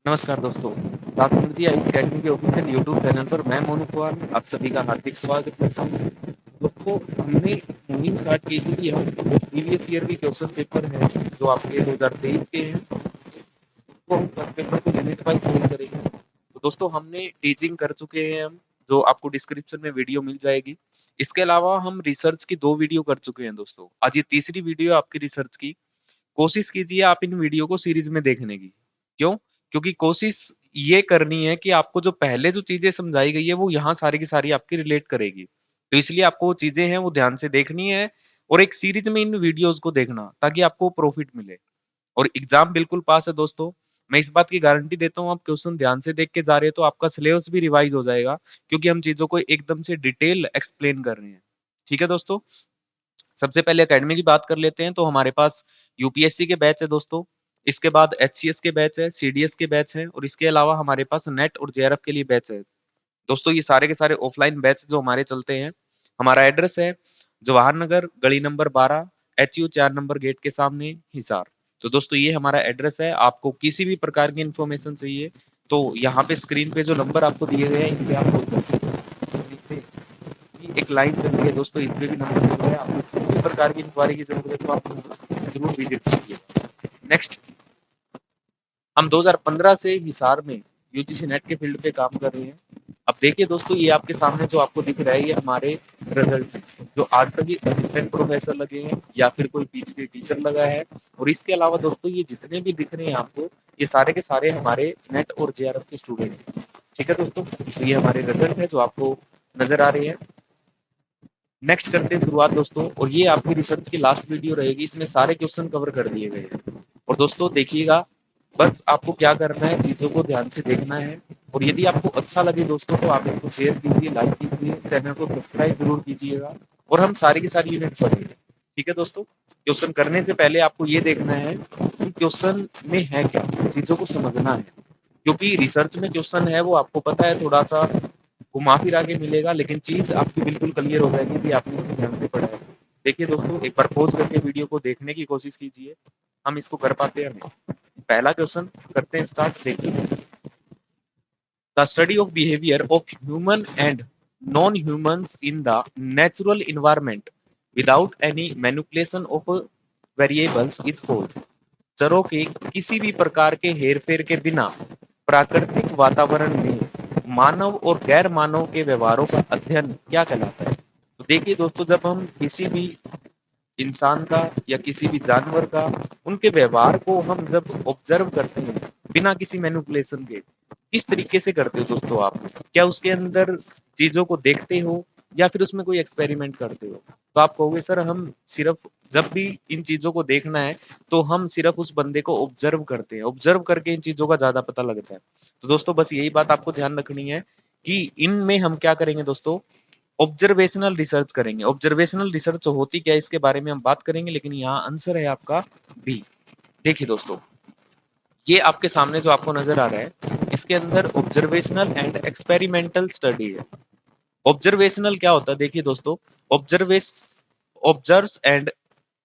नमस्कार दोस्तों, राजनीति अकेडमी के ऑफिशियल यूट्यूब चैनल पर मैं मोनू कुमार आप सभी का हार्दिक स्वागत करता हूँ। दोस्तों, हमने मुहिम स्टार्ट की थी कि हम प्रीवियस ईयर के क्वेश्चन पेपर हैं जो आपके 2023 के हैं, तो हम पेपर को यूनिट वाइज सॉल्व करेंगे। तो दोस्तों, हमने टीचिंग कर चुके हैं हम, जो आपको डिस्क्रिप्शन में वीडियो मिल जाएगी। इसके अलावा हम रिसर्च की 2 वीडियो कर चुके हैं दोस्तों। आज ये तीसरी वीडियो आपकी रिसर्च की। कोशिश कीजिए आप इन वीडियो को सीरीज में देखने की। क्यों? क्योंकि कोशिश ये करनी है कि आपको जो पहले जो चीजें समझाई गई है वो यहाँ सारी की सारी आपकी रिलेट करेगी। तो इसलिए आपको वो चीजें हैं वो ध्यान से देखनी है और एक सीरीज में इन वीडियोस को देखना ताकि आपको प्रॉफिट मिले और एग्जाम बिल्कुल पास है दोस्तों। मैं इस बात की गारंटी देता हूँ, आप क्वेश्चन ध्यान से देख के जा रहे हो तो आपका सिलेबस भी रिवाइज हो जाएगा, क्योंकि हम चीजों को एकदम से डिटेल एक्सप्लेन कर रहे हैं। ठीक है दोस्तों, सबसे पहले एकेडमी की बात कर लेते हैं। तो हमारे पास यूपीएससी के बैच है दोस्तों, इसके बाद एचसीएस के बैच है, सीडीएस के बैच है और इसके अलावा हमारे पास नेट और जेआरएफ के लिए बैच है। दोस्तों, ये सारे के सारे ऑफलाइन बैच जो हमारे चलते हैं। हमारा एड्रेस है जवाहर नगर, गली नंबर 12, एचयू 4 नंबर गेट के सामने, हिसार। तो दोस्तों, ये हमारा एड्रेस है। आपको किसी भी प्रकार की इंफॉर्मेशन चाहिए तो यहाँ पे स्क्रीन पे जो नंबर आपको दिए गए हैं इन पे आप कॉल कर सकते हैं। नीचे की एक लाइन चल रही है दोस्तों, इस पे भी नंबर दिया हुआ है। आपको किसी भी प्रकार की इंक्वायरी की जरूरत है तो आप जरूर विजिट कीजिए। नेक्स्ट, हम 2015 से हिसार में यूजीसी नेट के फील्ड पे काम कर रहे हैं। अब देखिए दोस्तों, ये आपके सामने जो आपको दिख रहा है ये हमारे रिजल्ट हैं, जो आज तक असिस्टेंट प्रोफेसर लगे हैं या फिर कोई पीएचडी टीचर लगा है। और इसके अलावा दोस्तों, ये जितने भी दिख रहे हैं आपको, ये सारे के सारे हमारे नेट और जेआरएफ के स्टूडेंट हैं। ठीक है दोस्तों, तो ये हमारे रिजल्ट है जो आपको नजर आ रही है। नेक्स्ट करते हैं शुरुआत दोस्तों, और ये आपकी रिसर्च की लास्ट वीडियो रहेगी। इसमें सारे क्वेश्चन कवर कर दिए गए हैं। और दोस्तों देखिएगा, बस आपको क्या करना है, चीजों को ध्यान से देखना है। और यदि आपको अच्छा लगे दोस्तों तो आप इसको शेयर कीजिए, लाइक कीजिए, चैनल को सब्सक्राइब जरूर कीजिएगा और हम सारी की सारी यूनिट पढ़ेंगे। ठीक है दोस्तों, क्वेश्चन करने से पहले आपको ये देखना है कि क्वेश्चन में है क्या, चीजों को समझना है। क्योंकि रिसर्च में क्वेश्चन है वो आपको पता है थोड़ा सा घुमा फिरा के मिलेगा, लेकिन चीज आपकी बिल्कुल क्लियर हो जाएगी कि आपने इसको ध्यान से पढ़ा है। देखिए दोस्तों, एक बार पॉज करके वीडियो को देखने की कोशिश कीजिए, हम इसको कर पाते हैं नहीं। पहला क्वेश्चन करते हैं स्टार्ट। देखिए, the study of behaviour of human and non humans in the natural environment without any manipulation of variables is called. चरों के किसी भी प्रकार के हेरफेर के बिना प्राकृतिक वातावरण में मानव और गैर मानव के व्यवहारों का अध्ययन क्या कहलाता है? तो देखिए दोस्तों, जब हम किसी भी इंसान का या किसी भी जानवर का, उनके व्यवहार को हम जब ऑब्जर्व करते हैं बिना किसी मैनिपुलेशन के, किस तरीके से करते हो दोस्तों आप? क्या उसके अंदर चीजों को देखते हो या फिर उसमें कोई एक्सपेरिमेंट करते हो? तो आप कहोगे सर हम सिर्फ जब भी इन चीजों को देखना है तो हम सिर्फ उस बंदे को ऑब्जर्व करते हैं, ऑब्जर्व करके इन चीजों का ज्यादा पता लगता है। तो दोस्तों, बस यही बात आपको ध्यान रखनी है कि इनमें हम क्या करेंगे दोस्तों, ऑब्जर्वेशनल रिसर्च करेंगे। ऑब्जर्वेशनल रिसर्च होती क्या है इसके बारे में हम बात करेंगे, लेकिन यहाँ आंसर है आपका बी। देखिए दोस्तों, ये आपके सामने जो आपको नजर आ रहा है इसके अंदर ऑब्जर्वेशनल एंड एक्सपेरिमेंटल स्टडी है। ऑब्जर्वेशनल क्या होता है? देखिए दोस्तों, observes observes and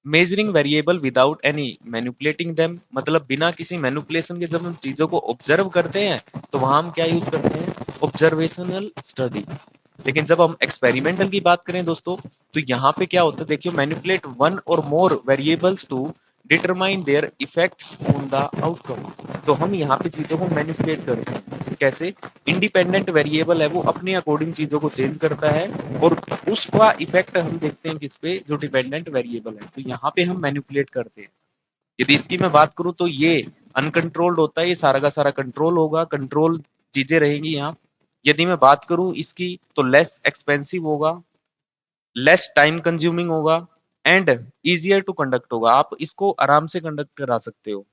measuring variable without any manipulating them, मतलब बिना किसी मैनिपुलेशन के जब हम चीजों को ऑब्जर्व करते हैं तो वहां हम क्या यूज करते हैं? Observational study. लेकिन जब हम एक्सपेरिमेंटल की बात करें दोस्तों, तो यहाँ पे क्या होता है? देखिए, मैनिपुलेट वन और more variables to determine their effects on the outcome. तो हम यहाँ पे चीजों को मैनिपुलेट करते हैं। कैसे? इंडिपेंडेंट वेरिएबल है वो अपने अकॉर्डिंग चीजों को चेंज करता है और उसका इफेक्ट हम देखते हैं किस पे? जो डिपेंडेंट वेरिएबल है। तो यहाँ पे हम मैनिपुलेट करते हैं। यदि इसकी मैं बात करूं तो ये अनकंट्रोल्ड होता है, ये सारा का सारा कंट्रोल होगा, कंट्रोल चीजें रहेंगी यहाँ। यदि मैं बात करूं इसकी तो लेस एक्सपेंसिव होगा, लेस टाइम कंज्यूमिंग होगा एंड इजियर टू कंडक्ट होगा। आप इसको आराम से कंडक्ट करा सकते हो।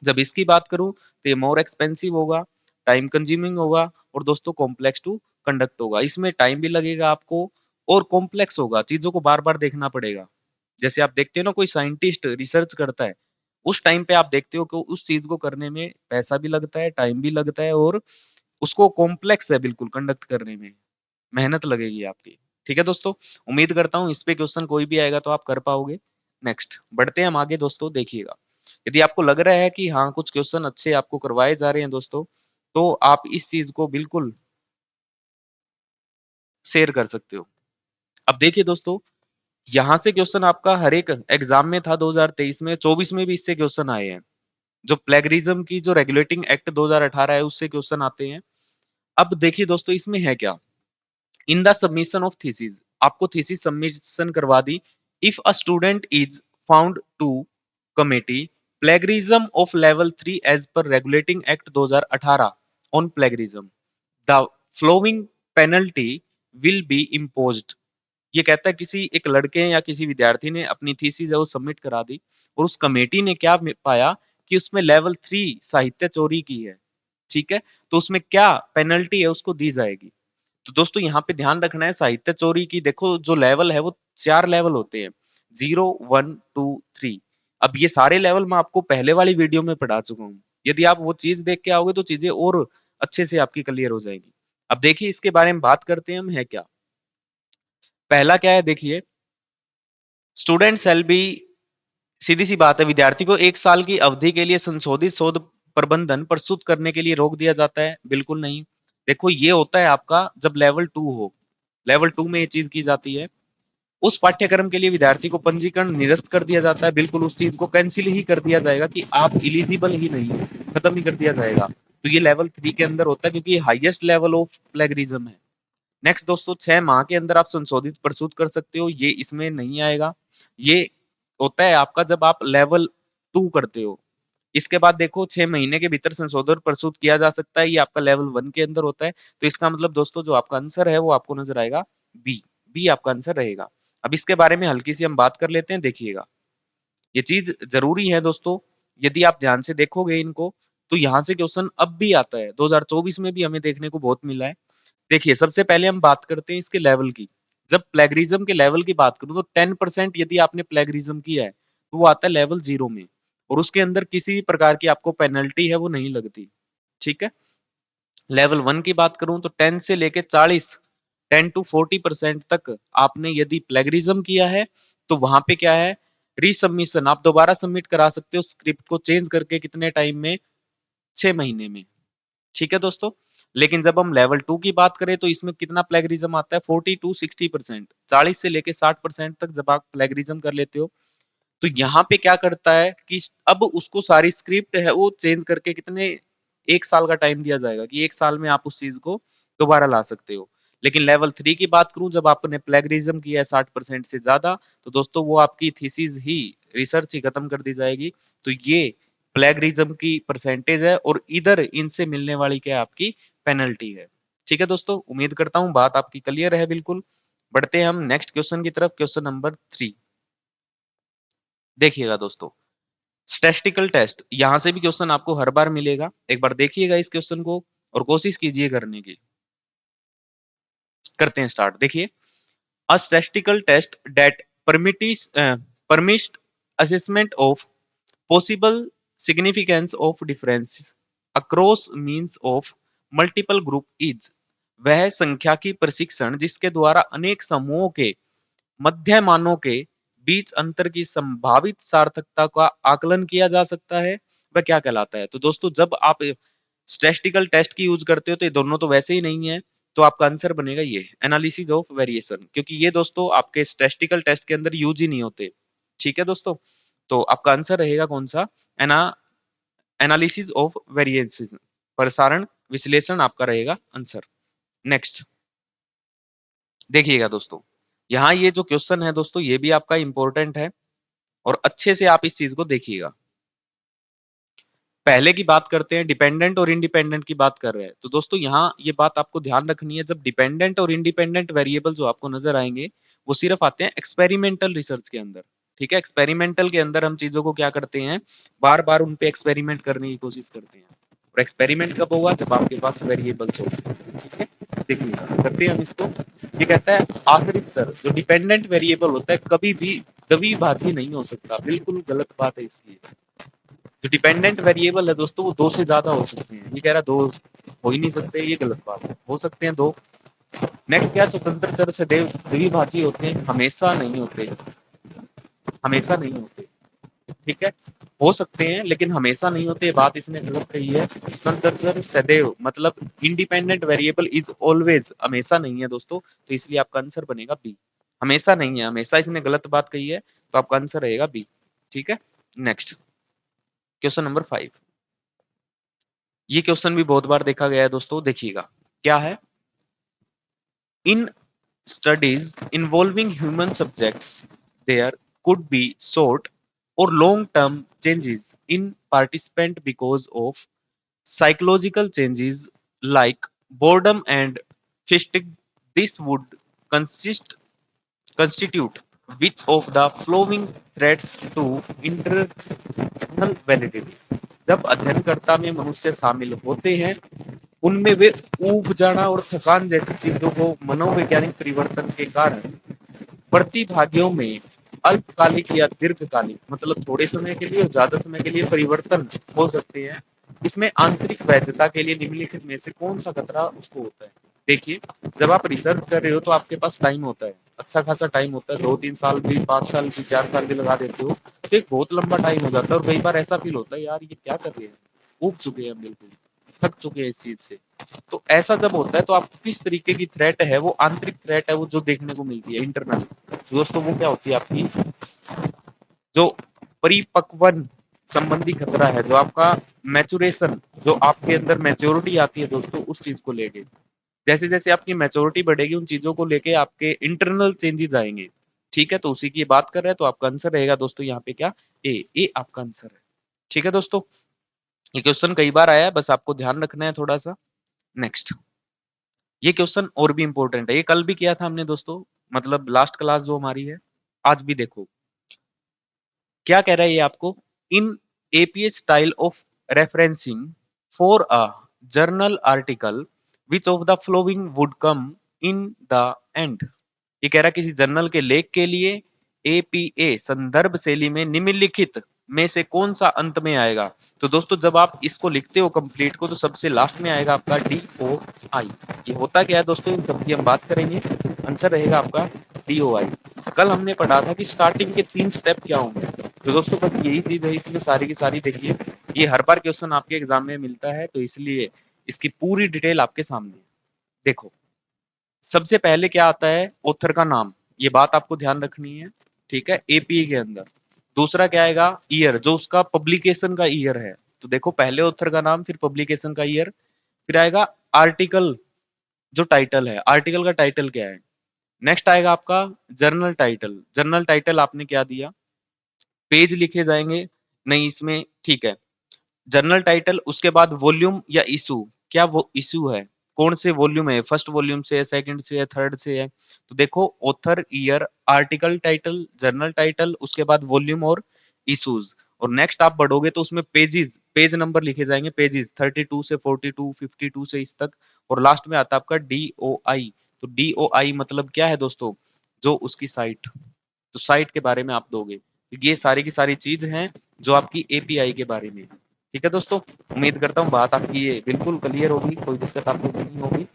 जब इसकी बात करूं तो ये मोर एक्सपेंसिव होगा, टाइम कंज्यूमिंग होगा और दोस्तों कॉम्प्लेक्स टू कंडक्ट होगा। इसमें टाइम भी लगेगा आपको और कॉम्प्लेक्स होगा, चीजों को बार बार देखना पड़ेगा। जैसे आप देखते हो ना, कोई साइंटिस्ट रिसर्च करता है, उस टाइम पे आप देखते हो कि उस चीज को करने में पैसा भी लगता है, टाइम भी लगता है और उसको कॉम्प्लेक्स है बिल्कुल कंडक्ट करने में, मेहनत लगेगी आपकी। ठीक है दोस्तों, उम्मीद करता हूँ इस पे क्वेश्चन कोई भी आएगा तो आप कर पाओगे। नेक्स्ट बढ़ते हैं हम आगे दोस्तों, देखिएगा। यदि आपको लग रहा है कि हाँ कुछ क्वेश्चन अच्छे आपको करवाए जा रहे हैं दोस्तों, तो आप इस चीज को बिल्कुल शेयर कर सकते हो। अब देखिए दोस्तों, यहाँ से क्वेश्चन आपका हर एक एग्जाम में था 2023 में, 24 में भी इससे क्वेश्चन आए हैं। जो प्लेगरिज्म की जो रेगुलेटिंग एक्ट 2018 है उससे क्वेश्चन आते हैं। अब देखिए दोस्तों, इसमें है क्या, in the submission of thesis, आपको थीसिस सबमिशन करवा दी। If a student is found to commit plagiarism of level 3 as per regulating act 2018 on plagiarism, the following penalty will be imposed. ये कहता है किसी एक लड़के या किसी विद्यार्थी ने अपनी थीसिस है वो सबमिट करा दी, और उस कमेटी ने क्या पाया कि उसमें लेवल 3 साहित्य चोरी की है, ठीक है, तो उसमें क्या पेनल्टी है उसको दी जाएगी। तो दोस्तों यहाँ पे ध्यान रखना है, साहित्य चोरी की देखो जो लेवल है वो 4 लेवल होते हैं, 0 1 2 3। अब ये सारे लेवल मैं आपको पहले वाली वीडियो में पढ़ा चुका हूँ, यदि आप वो चीज देख के आओगे तो चीजें और अच्छे से आपकी क्लियर हो जाएगी। अब देखिए इसके बारे में बात करते हैं हम, है क्या। पहला क्या है देखिए, स्टूडेंट शैल बी, सीधी सी बात है, विद्यार्थी को 1 साल की अवधि के लिए संशोधित शोध प्रबंधन प्रस्तुत करने के लिए रोक दिया जाता है, बिल्कुल नहीं। देखो ये होता है आपका जब लेवल 2 हो, लेवल 2 में ये चीज की जाती है। उस पाठ्यक्रम के लिए विद्यार्थी को पंजीकरण निरस्त कर दिया जाता है, बिल्कुल उस चीज को कैंसिल ही कर दिया जाएगा कि आप इलिजिबल ही नहीं है, खत्म ही कर दिया जाएगा। तो ये लेवल 3 के अंदर होता है क्योंकि ये हाईएस्ट लेवल ऑफ प्लेगरिज्म है। नेक्स्ट दोस्तों, 6 माह के अंदर आप संशोधित प्रस्तुत कर सकते हो, ये इसमें नहीं आएगा। ये होता है आपका जब आप लेवल 2 करते हो। इसके बाद देखो 6 महीने के भीतर संशोधन प्रस्तुत किया जा सकता है, ये आपका लेवल 1 के अंदर होता है। तो इसका मतलब दोस्तों जो आपका आंसर है वो आपको नजर आएगा बी, बी आपका आंसर रहेगा। अब इसके बारे में हल्की सी हम बात कर लेते हैं, देखिएगा ये चीज जरूरी है दोस्तों, यदि आप ध्यान से देखोगे इनको तो यहाँ से क्वेश्चन अब भी आता है, 2024 में भी हमें देखने को बहुत मिला है। देखिए सबसे पहले हम बात करते हैं इसके लेवल की। जब प्लेगरिज्म के लेवल की बात करूं तो 10% यदि आपने प्लेगरिज्म किया है तो वो आता है लेवल 0 में, और उसके अंदर किसी भी प्रकार की आपको पेनल्टी है वो नहीं लगती, ठीक है। लेवल 1 की बात करूं तो 10 से लेके 40, 10 to 40% तक आपने यदि प्लेगरिज्म किया है तो वहां पे क्या है, रीसबमिशन आप दोबारा सबमिट करा सकते हो स्क्रिप्ट को चेंज करके, कितने टाइम में, 6 महीने में, ठीक है दोस्तों। लेकिन जब हम लेवल 2 की बात करें तो इसमें कितना प्लेगरिज्म आता है, 40 to 60%, 40 से लेके 60% तक जब आप प्लेगरिज्म कर लेते हो तो यहाँ पे क्या करता है कि अब उसको सारी स्क्रिप्ट है वो चेंज करके कितने, 1 साल का टाइम दिया जाएगा कि 1 साल में आप उस चीज को दोबारा ला सकते हो। लेकिन लेवल 3 की बात करूं, जब आपने प्लेगरिज्म किया है 60% से ज्यादा, तो दोस्तों वो आपकी थीसिस ही, रिसर्च ही खत्म कर दी जाएगी। तो ये प्लेगरिज्म की परसेंटेज है और इधर इनसे मिलने वाली क्या आपकी पेनल्टी है, ठीक है दोस्तों। उम्मीद करता हूं बात आपकी क्लियर है बिल्कुल। बढ़ते हैं हम नेक्स्ट क्वेश्चन की तरफ, क्वेश्चन नंबर 3। देखिएगा दोस्तों, स्टैटिस्टिकल टेस्ट, यहां से भी क्वेश्चन आपको हर बार मिलेगा, एक बार देखिएगा इस क्वेश्चन को और कोशिश कीजिए करने की। करते हैं स्टार्ट, देखिए, a statistical test that permits assessment of possible significance of difference across means of multiple group is, वह संख्याकी प्रशिक्षण जिसके द्वारा अनेक समूहों के मध्यमानों के बीच अंतर की संभावित सार्थकता का आकलन किया जा सकता है, वह क्या कहलाता है। तो दोस्तों जब आप स्टैटिस्टिकल टेस्ट की यूज करते हो तो ये दोनों तो वैसे ही नहीं है, तो आपका आंसर बनेगा ये एनालिसिस ऑफ वेरिएशन, क्योंकि ये दोस्तों आपके स्टैटिस्टिकल टेस्ट के अंदर यूज ही नहीं होते, ठीक है दोस्तों। तो आपका आंसर रहेगा कौन सा, एना एनालिसिस ऑफ वेरिएंसेस, प्रसारण विश्लेषण आपका रहेगा आंसर। नेक्स्ट देखिएगा दोस्तों, यहाँ ये जो क्वेश्चन है दोस्तों ये भी आपका इंपॉर्टेंट है और अच्छे से आप इस चीज को देखिएगा। पहले की बात करते हैं, डिपेंडेंट और इंडिपेंडेंट की बात कर रहे हैं, तो दोस्तों यहाँ ये बात आपको ध्यान रखनी है, जब डिपेंडेंट और इंडिपेंडेंट वेरिएबल जो आपको नजर आएंगे वो सिर्फ आते हैं एक्सपेरिमेंटल रिसर्च के अंदर, ठीक है। एक्सपेरिमेंटल के अंदर हम चीजों को क्या करते हैं, बार बार उन पे एक्सपेरिमेंट करने की कोशिश करते हैं, और एक्सपेरिमेंट कब होगा, जब आपके पास वेरिएबल्स हो, ठीक है। देखिए करते हैं हम इसको, ये कहता है आश्रित चर जो डिपेंडेंट वेरिएबल होता है कभी भी द्विभाज्य नहीं हो सकता, बिल्कुल गलत बात है इसकी। जो डिपेंडेंट वेरिएबल है दोस्तों वो 2 से ज्यादा हो सकते हैं, ये कह रहा 2 हो ही नहीं सकते, ये गलत बात है, हो सकते हैं 2। नेक्स्ट क्या, स्वतंत्र चर से द्विभाज्य होते हैं, हमेशा नहीं होते, हमेशा नहीं होते, ठीक है। हो सकते हैं लेकिन हमेशा नहीं होते, बात इसने गलत कही है। कंजर्वेटर सदैव मतलब इंडिपेंडेंट वेरिएबल इज ऑलवेज, हमेशा नहीं है दोस्तों, तो इसलिए आपका आंसर बनेगा बी। हमेशा नहीं है, हमेशा इसने गलत बात कही है, तो आपका आंसर रहेगा बी। ठीक है, नेक्स्ट क्वेश्चन नंबर 5। ये क्वेश्चन भी बहुत बार देखा गया है दोस्तों, देखिएगा क्या है। इन studies involving human subjects, there could be short or long-term changes in participant because of psychological changes like boredom and fatigue. This would consist constitute which of the following threats to internal validity। जब अध्ययनकर्ता में मनुष्य शामिल होते हैं, उनमें वे ऊब जाना और थकान जैसी चीजों को मनोवैज्ञानिक परिवर्तन के कारण प्रतिभागियों में अल्पकालिक या दीर्घकालिक मतलब थोड़े समय के लिए और ज्यादा समय के लिए परिवर्तन हो सकते हैं। इसमें आंतरिक वैधता के लिए निम्नलिखित में से कौन सा खतरा उसको होता है। देखिए, जब आप रिसर्च कर रहे हो तो आपके पास टाइम होता है, अच्छा खासा टाइम होता है, 2-3 साल भी, 5 साल भी, 4 साल भी लगा देते हो, तो एक बहुत लंबा टाइम हो जाता है। और कई बार ऐसा फील होता है यार ये क्या कर रहे हैं, ऊब चुके हैं, बिल्कुल थक चुके हैं इस चीज से। तो ऐसा जब होता है तो आपको किस तरीके की थ्रेट है, वो आंतरिक थ्रेट है, वो जो देखने को मिलती है इंटरनल, दोस्तों वो क्या होती है आपकी, जो परिपक्वन संबंधी खतरा है, जो आपका मैचुरेशन, जो आपके अंदर मैच्योरिटी आती है दोस्तों उस चीज को लेके। जैसे जैसे आपकी मैच्योरिटी बढ़ेगी उन चीजों को लेके आपके इंटरनल चेंजेस आएंगे। ठीक है, तो उसी की बात कर रहे हैं, तो आपका आंसर रहेगा दोस्तों यहाँ पे क्या, ए आपका आंसर है। ठीक है दोस्तों, ये क्वेश्चन कई बार आया है, बस आपको ध्यान रखना है थोड़ा सा। नेक्स्ट, ये क्वेश्चन और भी इंपॉर्टेंट है, ये कल भी किया था हमने दोस्तों, मतलब लास्ट क्लास जो हमारी है, आज भी देखो क्या कह रहा है ये आपको। In APA style of referencing for a journal article which of the following would come in the end. ये कह रहा है किसी जर्नल के लेख के लिए एपीए संदर्भ शैली में निम्नलिखित में से कौन सा अंत में आएगा। तो दोस्तों जब आप इसको लिखते हो कंप्लीट को, तो सबसे लास्ट में आएगा आपका डी ओ आई। ये होता क्या है दोस्तों, इन सब की हम बात करेंगे, आंसर रहेगा आपका डी ओ आई। कल हमने पढ़ा था कि स्टार्टिंग के 3 स्टेप क्या होंगे, तो दोस्तों बस यही चीज है इसमें सारी की सारी। देखिए, ये हर बार क्वेश्चन आपके एग्जाम में मिलता है, तो इसलिए इसकी पूरी डिटेल आपके सामने है। देखो, सबसे पहले क्या आता है, ऑथर का नाम, ये बात आपको ध्यान रखनी है। ठीक है, एपीए के अंदर। दूसरा क्या आएगा, ईयर, जो उसका पब्लिकेशन का ईयर है। तो देखो, पहले ऑथर का नाम, फिर पब्लिकेशन का ईयर, फिर आएगा आर्टिकल, जो टाइटल है, आर्टिकल का टाइटल क्या है। नेक्स्ट आएगा आपका जर्नल टाइटल, जर्नल टाइटल आपने क्या दिया, पेज लिखे जाएंगे नहीं इसमें, ठीक है, जर्नल टाइटल, उसके बाद वॉल्यूम या इशू, क्या वो इशू है, कौन से वॉल्यूम है, फर्स्ट वॉल्यूम से है, सेकंड से है, थर्ड से है। तो देखो, author, year, article title, journal title, उसके बाद वॉल्यूम और इशूज। और नेक्स्ट आप बढ़ोगे तो उसमें पेजेस, पेज नंबर लिखे जाएंगे, पेजेस 32 से 42, 52 से इस तक। और लास्ट में आता है आपका डी ओ आई। तो डी ओ आई मतलब क्या है दोस्तों, जो उसकी साइट, तो साइट के बारे में आप दोगे। तो ये सारी की सारी चीज हैं जो आपकी एपीआई के बारे में है। ठीक है दोस्तों, उम्मीद करता हूँ बात आपकी ये बिल्कुल क्लियर होगी, कोई दिक्कत आपको नहीं होगी।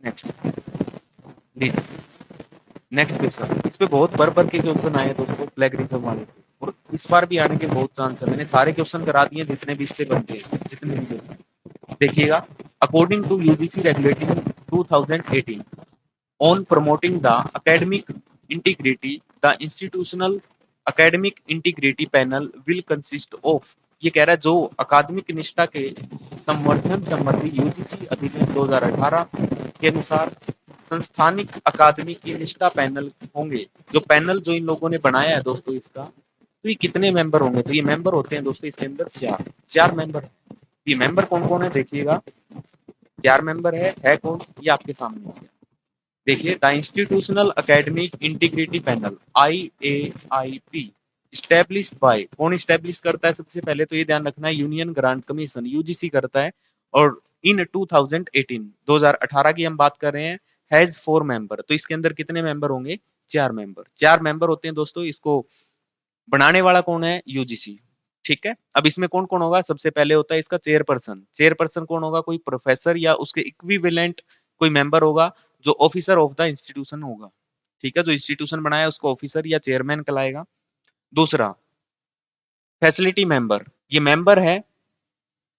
नेक्स्ट, नेक्स्ट क्वेश्चन, इस पे बहुत भर के क्वेश्चन आए हैं दोस्तों प्लेगरिज्म वाले, और इस बार भी आने के बहुत चांस है। मैंने सारे क्वेश्चन करा दिए जितने भी इससे बनते हैं, जितने भी क्वेश्चन। देखिएगा, according to UGC regulating 2018 on promoting the academic integrity, the institutional academic integrity panel will consist of। ये कह रहा है जो अकादमिक निष्ठा के संवर्धन संबंधी यूजीसी अधिनियम 2018 के अनुसार संस्थानिक अकादमी की निष्ठा पैनल होंगे। जो पैनल जो इन लोगों ने बनाया है दोस्तों इसका, तो ये कितने मेंबर होंगे, तो ये मेंबर होते हैं दोस्तों इसके अंदर चार, चार मेंबर। ये मेंबर कौन कौन है देखिएगा, चार मेंबर है कौन, ये आपके सामने है। देखिए, the institutional academic integrity panel IAIP established bye, कौन स्टैब्लिश करता है सबसे पहले, तो ये ध्यान रखना है, यूनियन ग्रांट कमीशन यूजीसी करता है। और इन 2018 2018 की हम बात कर रहे हैं, हैज 4 मेंबर। तो इसके अंदर कितने मेंबर होंगे, चार मेंबर, चार मेंबर होते हैं दोस्तों। इसको बनाने वाला कौन है, यूजीसी। ठीक है, अब इसमें कौन कौन होगा, सबसे पहले होता है इसका चेयरपर्सन। चेयरपर्सन कौन होगा, कोई प्रोफेसर या उसके इक्विवेलेंट कोई मेंबर होगा, जो ऑफिसर ऑफ द इंस्टीट्यूशन होगा। ठीक है, जो इंस्टीट्यूशन बनाया उसको ऑफिसर या चेयरमैन कहलाएगा। दूसरा, फैसिलिटी मेंबर, ये मेंबर है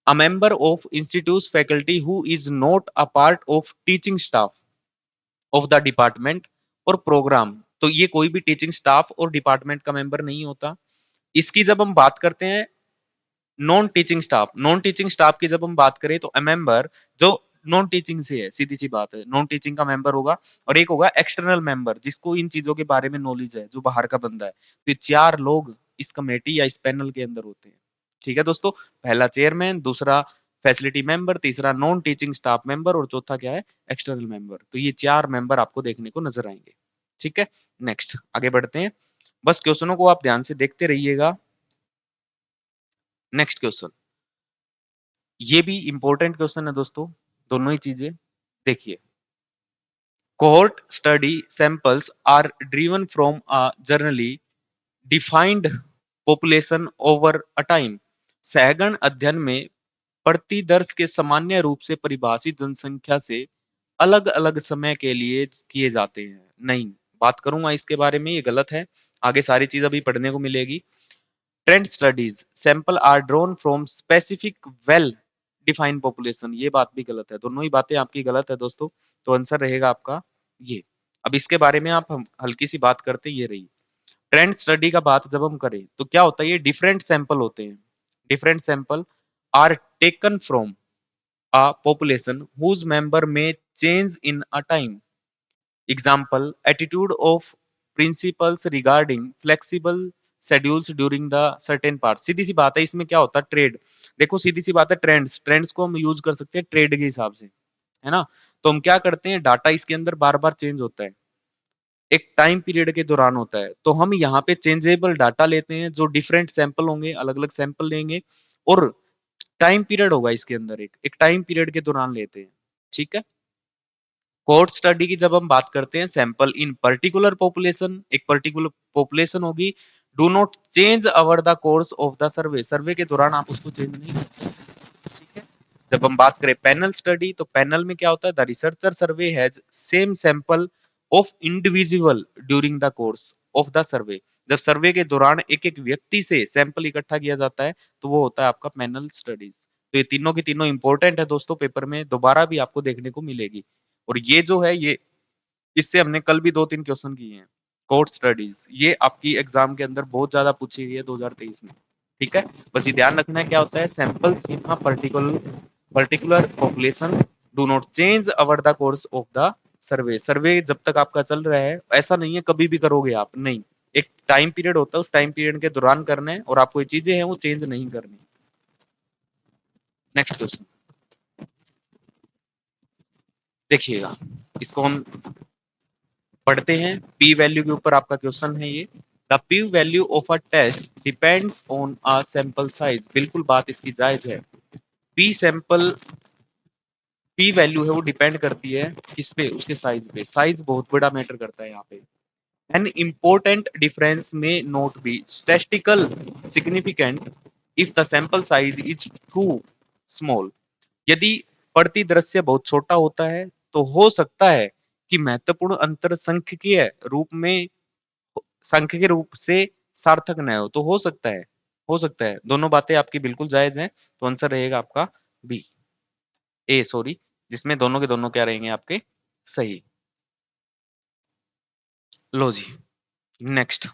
a member of institute faculty who is not a part of teaching staff of the department और प्रोग्राम। तो ये कोई भी टीचिंग स्टाफ और डिपार्टमेंट का मेंबर नहीं होता। इसकी जब हम बात करते हैं नॉन टीचिंग स्टाफ की जब हम बात करें तो अ मेंबर जो नॉन टीचिंग से है, सीधी सी बात है, नॉन टीचिंग का मेंबर होगा। और एक होगा एक्सटर्नल मेंबर जिसको इन चीजों के बारे में नॉलेज है, जो बाहर का बंदा है। तो ये चार लोग इस कमेटी या इस पैनल के अंदर होते हैं। ठीक है दोस्तों, पहला चेयरमैन, दूसरा फैसिलिटी मेंबर, तीसरा नॉन टीचिंग स्टाफ मेंबर और चौथा क्या है, एक्सटर्नल मेंबर। तो ये चार मेंबर आपको देखने को नजर आएंगे। ठीक है, नेक्स्ट आगे बढ़ते हैं। बस क्वेश्चनों को आप ध्यान से देखते रहिएगा। नेक्स्ट क्वेश्चन, ये भी इंपॉर्टेंट क्वेश्चन है दोस्तों, दोनों ही चीजें देखिए। Cohort study samples are driven from a generally defined population over a time. सहगण अध्ययन में प्रतिदर्श के सामान्य रूप से परिभाषित जनसंख्या से अलग अलग समय के लिए किए जाते हैं। नहीं, बात करूंगा इसके बारे में, ये गलत है। आगे सारी चीज अभी पढ़ने को मिलेगी। Trend studies sample are drawn from specific well defined population, ये बात भी गलत है। दोनों ही बातें आपकी गलत है दोस्तों। तो आंसर रहेगा आपका ये। अब इसके बारे में आप हम हल्की सी बात करते, ये रही ट्रेंड स्टडी का। बात जब हम करें तो क्या होता है, ये डिफरेंट सैंपल होते हैं। Different sample are taken from a population whose member may change in a time. Example attitude of principals regarding flexible schedules during the certain part. सीधी सी बात है, इसमें क्या होता है, ट्रेड। देखो सीधी सी बात है, ट्रेंड्स ट्रेंड्स को हम यूज कर सकते हैं ट्रेड के हिसाब से, है ना। तो हम क्या करते हैं, डाटा इसके अंदर बार बार चेंज होता है, एक टाइम पीरियड के दौरान होता है। तो हम यहाँ पे चेंजेबल डाटा लेते हैं, जो डिफरेंट सैंपल होंगे, अलग अलग सैंपल लेंगे और टाइम पीरियड होगा इसके अंदर, एक टाइम पीरियड के दौरान लेते हैं। ठीक है, कोर्ट स्टडी की जब हम बात करते हैं, सैंपल इन पर्टिकुलर पॉपुलेशन, एक पर्टिकुलर पॉपुलेशन होगी, do not change over the course of the survey, survey के दौरान आप उसको चेंज नहीं कर सकते। ठीक है, जब हम बात करें पैनल स्टडी, तो पैनल में क्या होता है, the researcher survey has same sample of individual during the course of the सर्वे। जब सर्वे के दौरान एक एक व्यक्ति से सैंपल इकट्ठा किया जाता है, तो वो होता है आपका पैनल स्टडीज। तो ये तीनों की तीनों इंपॉर्टेंट है दोस्तों, पेपर में दोबारा भी आपको देखने को मिलेगी। और ये जो है, ये इससे हमने कल भी 2-3 क्वेश्चन किए हैं। कोर्ट स्टडीज ये आपकी एग्जाम के अंदर बहुत ज्यादा पूछी गई है 2023 में। ठीक है, बस ये ध्यान रखना है क्या होता है, samples in a particular population do not change over the course of the survey. Survey जब तक आपका चल रहा है, ऐसा नहीं है कभी भी करोगे आप, नहीं, एक टाइम पीरियड होता है, उस टाइम पीरियड के दौरान करना है और आपको ये चीजें हैं वो चेंज नहीं करनी। नेक्स्ट क्वेश्चन देखिएगा, इसको हम पढ़ते हैं। पी वैल्यू के ऊपर आपका क्वेश्चन है ये। The P value of a test depends on a sample size, बिल्कुल बात इसकी जायज है। पी सैंपल, पी वैल्यू है वो डिपेंड करती है किस पे, उसके साइज पे। साइज बहुत बड़ा मैटर करता है यहाँ पे। एन इम्पोर्टेंट डिफरेंस में note be statistical significant if the sample size is too small. यदि प्रति दृश्य बहुत छोटा होता है, तो हो सकता है कि महत्वपूर्ण अंतर संख्य के रूप से सार्थक न हो। तो हो सकता है, हो सकता है, दोनों बातें आपकी बिल्कुल जायज हैं। तो आंसर रहेगा आपका बी, ए सॉरी, जिसमें दोनों के दोनों क्या रहेंगे आपके सही। लो जी, नेक्स्ट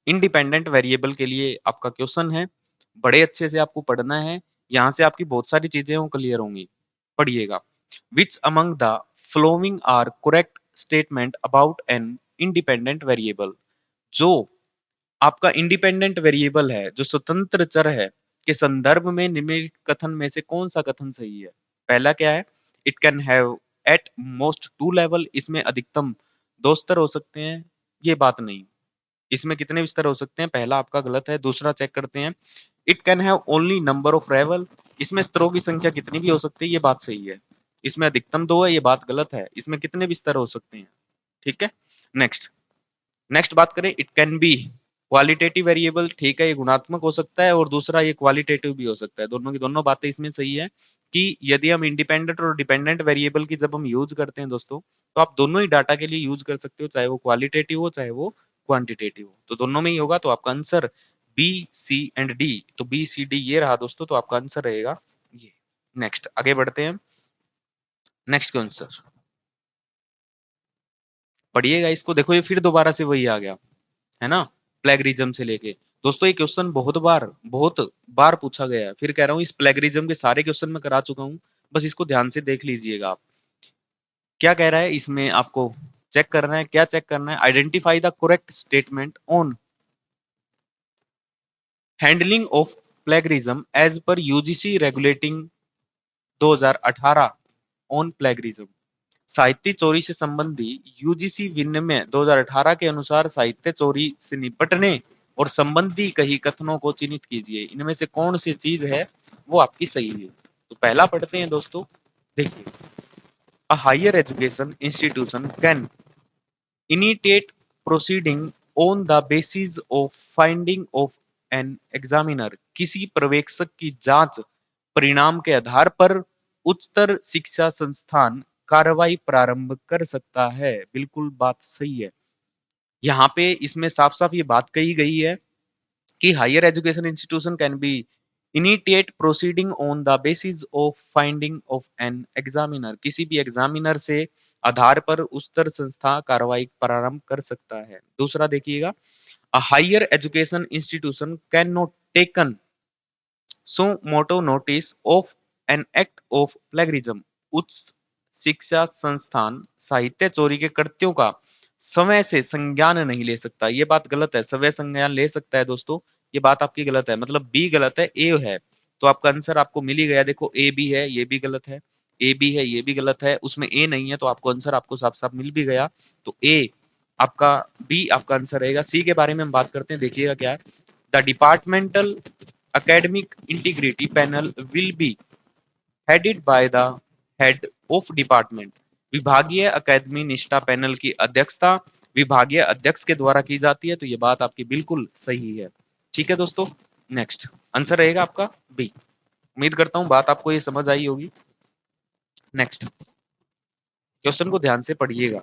इंडिपेंडेंट वेरिएबल के लिए आपका क्वेश्चन है। बड़े अच्छे से आपको पढ़ना है, यहां से आपकी बहुत सारी चीजें वो क्लियर होंगी। पढ़िएगा, which among the following are correct statement about an independent variable. जो आपका इंडिपेंडेंट वेरिएबल है, जो स्वतंत्र चर है, के संदर्भ में निम्नलिखित कथन में से कौन सा कथन सही है। पहला क्या है, it can have at most two level, इसमें अधिकतम दो स्तर हो सकते हैं। ये बात नहीं, इसमें कितने भी स्तर हो सकते हैं, पहला आपका गलत है। दूसरा चेक करते हैं, it can have only number of level, इसमें स्तरों की संख्या कितनी भी हो सकती है, ये बात सही है। इसमें अधिकतम दो है, ये बात गलत है, इसमें कितने भी स्तर हो सकते हैं। ठीक है, नेक्स्ट नेक्स्ट बात करें, it can be qualitative variable, ठीक है, ये गुणात्मक हो सकता है और दूसरा ये क्वालिटेटिव भी हो सकता है। दोनों की दोनों बातें इसमें सही है कि यदि हम इंडिपेंडेंट और डिपेंडेंट वेरिएबल की जब हम यूज करते हैं दोस्तों, तो आप दोनों ही डाटा के लिए यूज कर सकते हो, चाहे वो क्वालिटेटिव हो चाहे वो क्वांटिटेटिव हो। तो दोनों में ही होगा, तो आपका answer B, C and D. तो बी, सी, डी ये रहा दोस्तों, तो आपका आंसर रहेगा ये। नेक्स्ट आगे बढ़ते हैं, नेक्स्ट क्वेश्चन पढ़िएगा इसको। देखो ये फिर दोबारा से वही आ गया, है ना, प्लेगरिज्म से लेके। दोस्तों ये क्वेश्चन बहुत बार पूछा गया है, फिर कह रहा हूँ इस प्लेगरिज्म के सारे क्वेश्चन मैं करा चुका हूँ, बस इसको ध्यान से देख लीजिएगा आप। क्या कह रहा है इसमें, आपको चेक करना है, क्या चेक करना है, identify the correct statement on handling of plagiarism as per UGC regulating 2018 on plagiarism. साहित्य चोरी से संबंधी यूजीसी विनियम 2018 के अनुसार साहित्य चोरी से निपटने और संबंधी कई कथनों को चिन्हित कीजिए, इनमें से कौन सी चीज है वो आपकी सही है। तो पहला पढ़ते हैं दोस्तों, देखिए, a higher education institution can initiate proceeding on the basis of finding of an examiner। किसी पर्यवेक्षक की जांच परिणाम के आधार पर उच्चतर शिक्षा संस्थान कार्रवाई प्रारंभ कर सकता है। बिल्कुल बात सही है। यहाँ पे इसमें साफ साफ ये बात कही गई है कि higher education institution can be initiate proceeding on the basis of finding of an examiner. किसी भी एग्जामिनर से आधार पर उच्चतर संस्था कार्रवाई प्रारंभ कर सकता है। दूसरा देखिएगा, a higher education institution can not taken suo motu notice of an act of plagiarism. उच्च शिक्षा संस्थान साहित्य चोरी के कृत्यों का समय से संज्ञान नहीं ले सकता। ये बात गलत है, समय संज्ञान ले सकता है दोस्तों, ये बात आपकी गलत है, मतलब बी गलत है, ए है। तो आपका आंसर आपको मिल ही गया। देखो ए बी है, ये भी गलत है, ए बी है, ये भी गलत है, उसमें ए नहीं है, तो आपको आंसर आपको साफ साफ मिल भी गया। तो ए आपका, बी आपका आंसर रहेगा। सी के बारे में हम बात करते हैं, देखिएगा क्या है, the departmental academic integrity panel will be headed by the head of department। विभागीय अकादमी निष्ठा पैनल की अध्यक्षता विभागीय अध्यक्ष के द्वारा की जाती है। तो ये बात आपकी बिल्कुल सही है। ठीक है दोस्तों, नेक्स्ट आंसर रहेगा आपका बी। उम्मीद करता हूं बात आपको ये समझ आई होगी। नेक्स्ट क्वेश्चन को ध्यान से पढ़िएगा,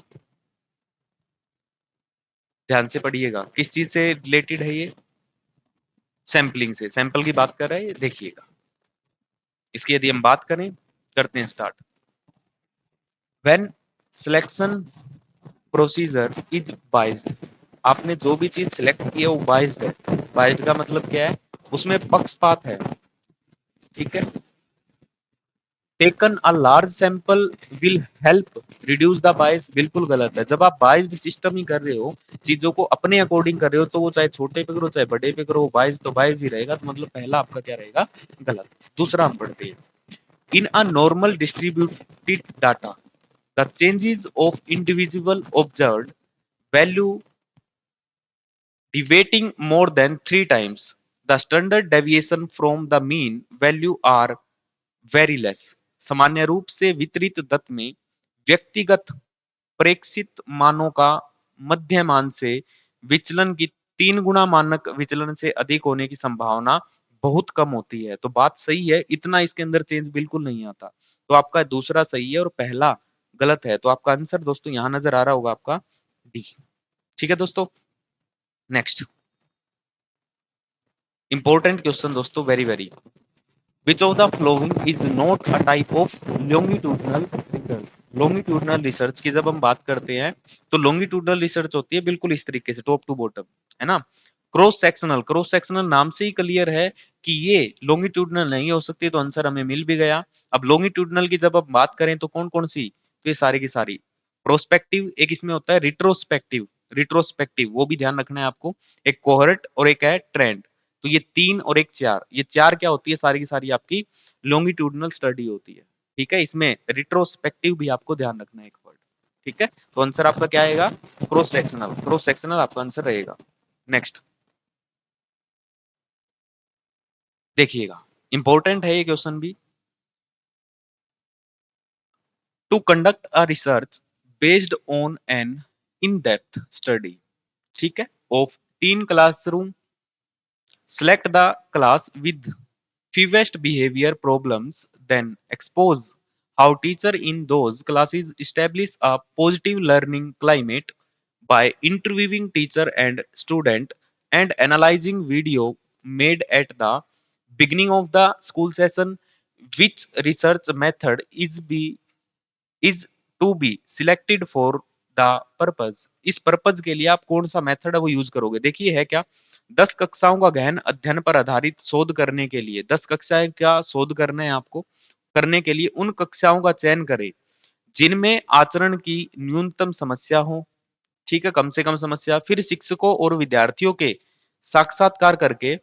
ध्यान से पढ़िएगा, किस चीज से रिलेटेड है ये, सैंपलिंग से, सैंपल की बात कर रहे हैं, देखिएगा। इसकी यदि हम बात करें, करते हैं start. When selection procedure is biased. आपने जो भी चीज सिलेक्ट की है वो बाइज्ड है। बाइज्ड का मतलब क्या है, उसमें पक्षपात है। ठीक है, taken a large sample will help reduce the बाइस, बिल्कुल गलत है। जब आप बाइज्ड सिस्टम ही कर रहे हो, चीजों को अपने अकॉर्डिंग कर रहे हो, तो वो चाहे छोटे पे करो चाहे बड़े पे करो, बाइज तो बाइज ही रहेगा। तो मतलब पहला आपका क्या रहेगा, गलत। दूसरा हम पढ़ते हैं, in a normal distributed data the changes of individual observed value deviating more than 3 times the standard deviation from the mean value are very less। सामान्य रूप से वितरित दत्त में व्यक्तिगत प्रेक्षित मानों का मध्य मान से विचलन की 3 गुना मानक विचलन से अधिक होने की संभावना बहुत कम होती है। तो बात सही है, इतना इसके अंदर चेंज बिल्कुल नहीं आता। तो आपका दूसरा सही है और पहला गलत है। तो आपका आंसर दोस्तों यहां नजर आ रहा होगा आपका डी। ठीक है दोस्तों, नेक्स्ट इंपॉर्टेंट क्वेश्चन दोस्तों, very very, which of the following is not a type of longitudinal research. Longitudinal research की जब हम बात करते हैं, तो लॉन्गिट्यूडनल रिसर्च होती है बिल्कुल इस तरीके से, टॉप टू बॉटम, है ना। क्रॉस सेक्शनल, क्रॉस सेक्शनल नाम से ही क्लियर है कि ये लॉन्गिट्यूडनल नहीं हो सकती, तो आंसर हमें मिल भी गया। अब लॉन्गिट्यूडनल की जब हम बात करें तो कौन कौन सी, तो ये सारी की सारी प्रोस्पेक्टिव, एक इसमें होता है रिट्रोस्पेक्टिव, रिट्रोस्पेक्टिव वो भी ध्यान रखना है आपको, एक कोहर्ट और एक है ट्रेंड। तो ये 3 और एक 4, ये 4 क्या होती है, सारी की सारी आपकी लॉन्गिट्यूडनल स्टडी होती है। ठीक है, इसमें रिट्रोस्पेक्टिव भी आपको ध्यान रखना है एक वर्ड। ठीक है, तो आंसर आपका क्या आएगा, क्रॉस सेक्शनल, क्रॉस सेक्शनल आपका आंसर रहेगा। नेक्स्ट देखिएगा, इंपॉर्टेंट है ये क्वेश्चन भी, to conduct a research based on an in depth study, ठीक है, of 10 classroom, select the class with fewest behavior problems, then expose how teacher in those classes establish a positive learning climate by interviewing teacher and student and analyzing video made at the beginning of the school session, which research method is to be selected for the purpose। इस purpose के लिए आप कौन सा method है वो use करोगे। देखिए है क्या, 10 कक्षाओं का गहन अध्ययन पर आधारित शोध करने के लिए, 10 कक्षाएं का शोध करना है आपको, करने के लिए उन कक्षाओं का चयन करें जिनमें आचरण की न्यूनतम समस्या हो, ठीक है, कम से कम समस्या। फिर शिक्षकों और विद्यार्थियों के साक्षात्कार करके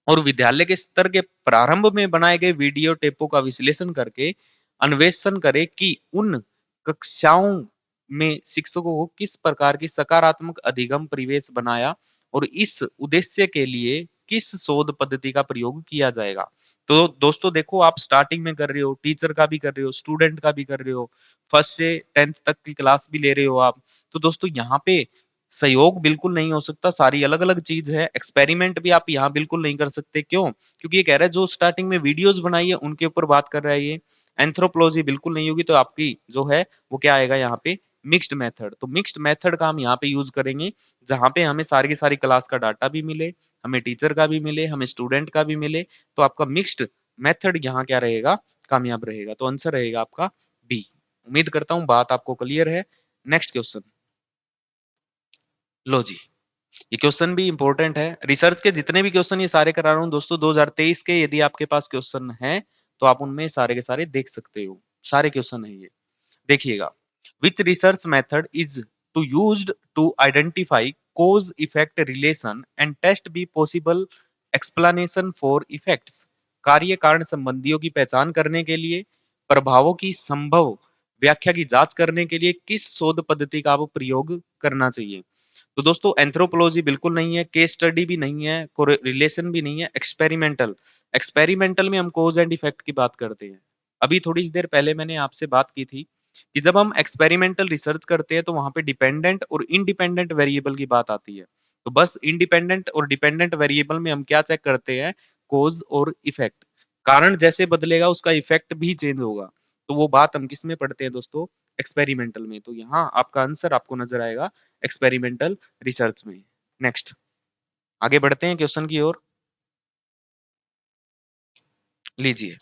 और विद्यालय के स्तर के प्रारंभ में बनाए गए वीडियो टेपों का विश्लेषण करके अन्वेषण करें कि उन कक्षाओं में शिक्षकों को किस प्रकार की सकारात्मक अधिगम परिवेश बनाया और इस उद्देश्य के लिए किस शोध पद्धति का प्रयोग किया जाएगा। तो दोस्तों देखो, आप स्टार्टिंग में कर रहे हो, टीचर का भी कर रहे हो, स्टूडेंट का भी कर रहे हो, फर्स्ट से 10th तक की क्लास भी ले रहे हो आप। तो दोस्तों यहाँ पे सहयोग बिल्कुल नहीं हो सकता, सारी अलग अलग चीज है। एक्सपेरिमेंट भी आप यहाँ बिल्कुल नहीं कर सकते, क्यों? क्योंकि ये कह रहा है जो स्टार्टिंग में वीडियोस बनाई है उनके ऊपर बात कर रहा है ये। एंथ्रोपोलॉजी बिल्कुल नहीं होगी, तो आपकी जो है वो क्या आएगा यहाँ पे, मिक्स्ड मेथड। तो मिक्स्ड मेथड का हम यहाँ पे यूज करेंगे जहां पे हमें सारी की सारी क्लास का डाटा भी मिले, हमें टीचर का भी मिले, हमें स्टूडेंट का भी मिले। तो आपका मिक्स्ड मेथड यहाँ क्या रहेगा, कामयाब रहेगा। तो आंसर रहेगा आपका बी। उम्मीद करता हूँ बात आपको क्लियर है। नेक्स्ट क्वेश्चन लो जी, ये क्वेश्चन भी इंपॉर्टेंट है। रिसर्च के जितने भी क्वेश्चन ये सारे करा रहा हूँ दोस्तों 2023 के, यदि आपके पास क्वेश्चन है तो आप उनमें सारे के सारे देख सकते हो, सारे क्वेश्चन है ये। देखिएगा, which research method is to used to identify cause effect relation and test be possible explanation for effects। कार्य कारण संबंधियों की पहचान करने के लिए, प्रभावों की संभव व्याख्या की जांच करने के लिए किस शोध पद्धति का आप प्रयोग करना चाहिए। तो दोस्तों एंथ्रोपोलॉजी बिल्कुल नहीं है, केस स्टडी भी नहीं है, रिलेशन भी नहीं है, एक्सपेरिमेंटल। एक्सपेरिमेंटल में हम कोज एंड इफेक्ट की बात करते हैं। अभी थोड़ी सी देर पहले मैंने आपसे बात की थी कि जब हम एक्सपेरिमेंटल रिसर्च करते हैं तो वहां पे डिपेंडेंट और इंडिपेंडेंट वेरिएबल की बात आती है। तो बस इंडिपेंडेंट और डिपेंडेंट वेरिएबल में हम क्या चेक करते हैं, कोज और इफेक्ट। कारण जैसे बदलेगा उसका इफेक्ट भी चेंज होगा। तो वो बात हम किस में पढ़ते हैं दोस्तों, एक्सपेरिमेंटल में। तो यहाँ आपका आंसर आपको नजर आएगा एक्सपेरिमेंटल रिसर्च में। नेक्स्ट आगे बढ़ते हैं क्वेश्चन की ओर। लीजिए,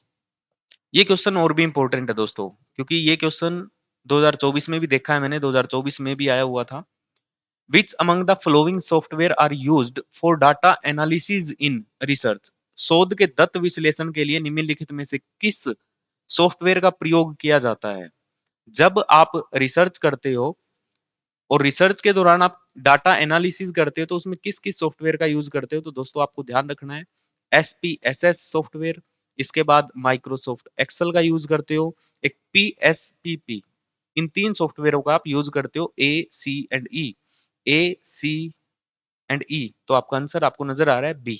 ये क्वेश्चन और भी इंपॉर्टेंट है दोस्तों, क्योंकि ये क्वेश्चन 2024 में भी देखा है मैंने, 2024 में भी आया हुआ था। Which among the following software are used for data analysis in research. शोध के दत्त विश्लेषण के लिए निम्नलिखित में से किस सॉफ्टवेयर का प्रयोग किया जाता है। जब आप रिसर्च करते हो और रिसर्च के दौरान आप डाटा एनालिसिस करते हो तो उसमें किस किस सॉफ्टवेयर का यूज करते हो। तो दोस्तों आपको ध्यान रखना है, SPSS सॉफ्टवेयर, इसके बाद माइक्रोसॉफ्ट एक्सेल का यूज करते हो, एक PSPP। इन तीन सॉफ्टवेयरों का आप यूज करते हो, A C and E। तो आपका आंसर आपको नजर आ रहा है बी।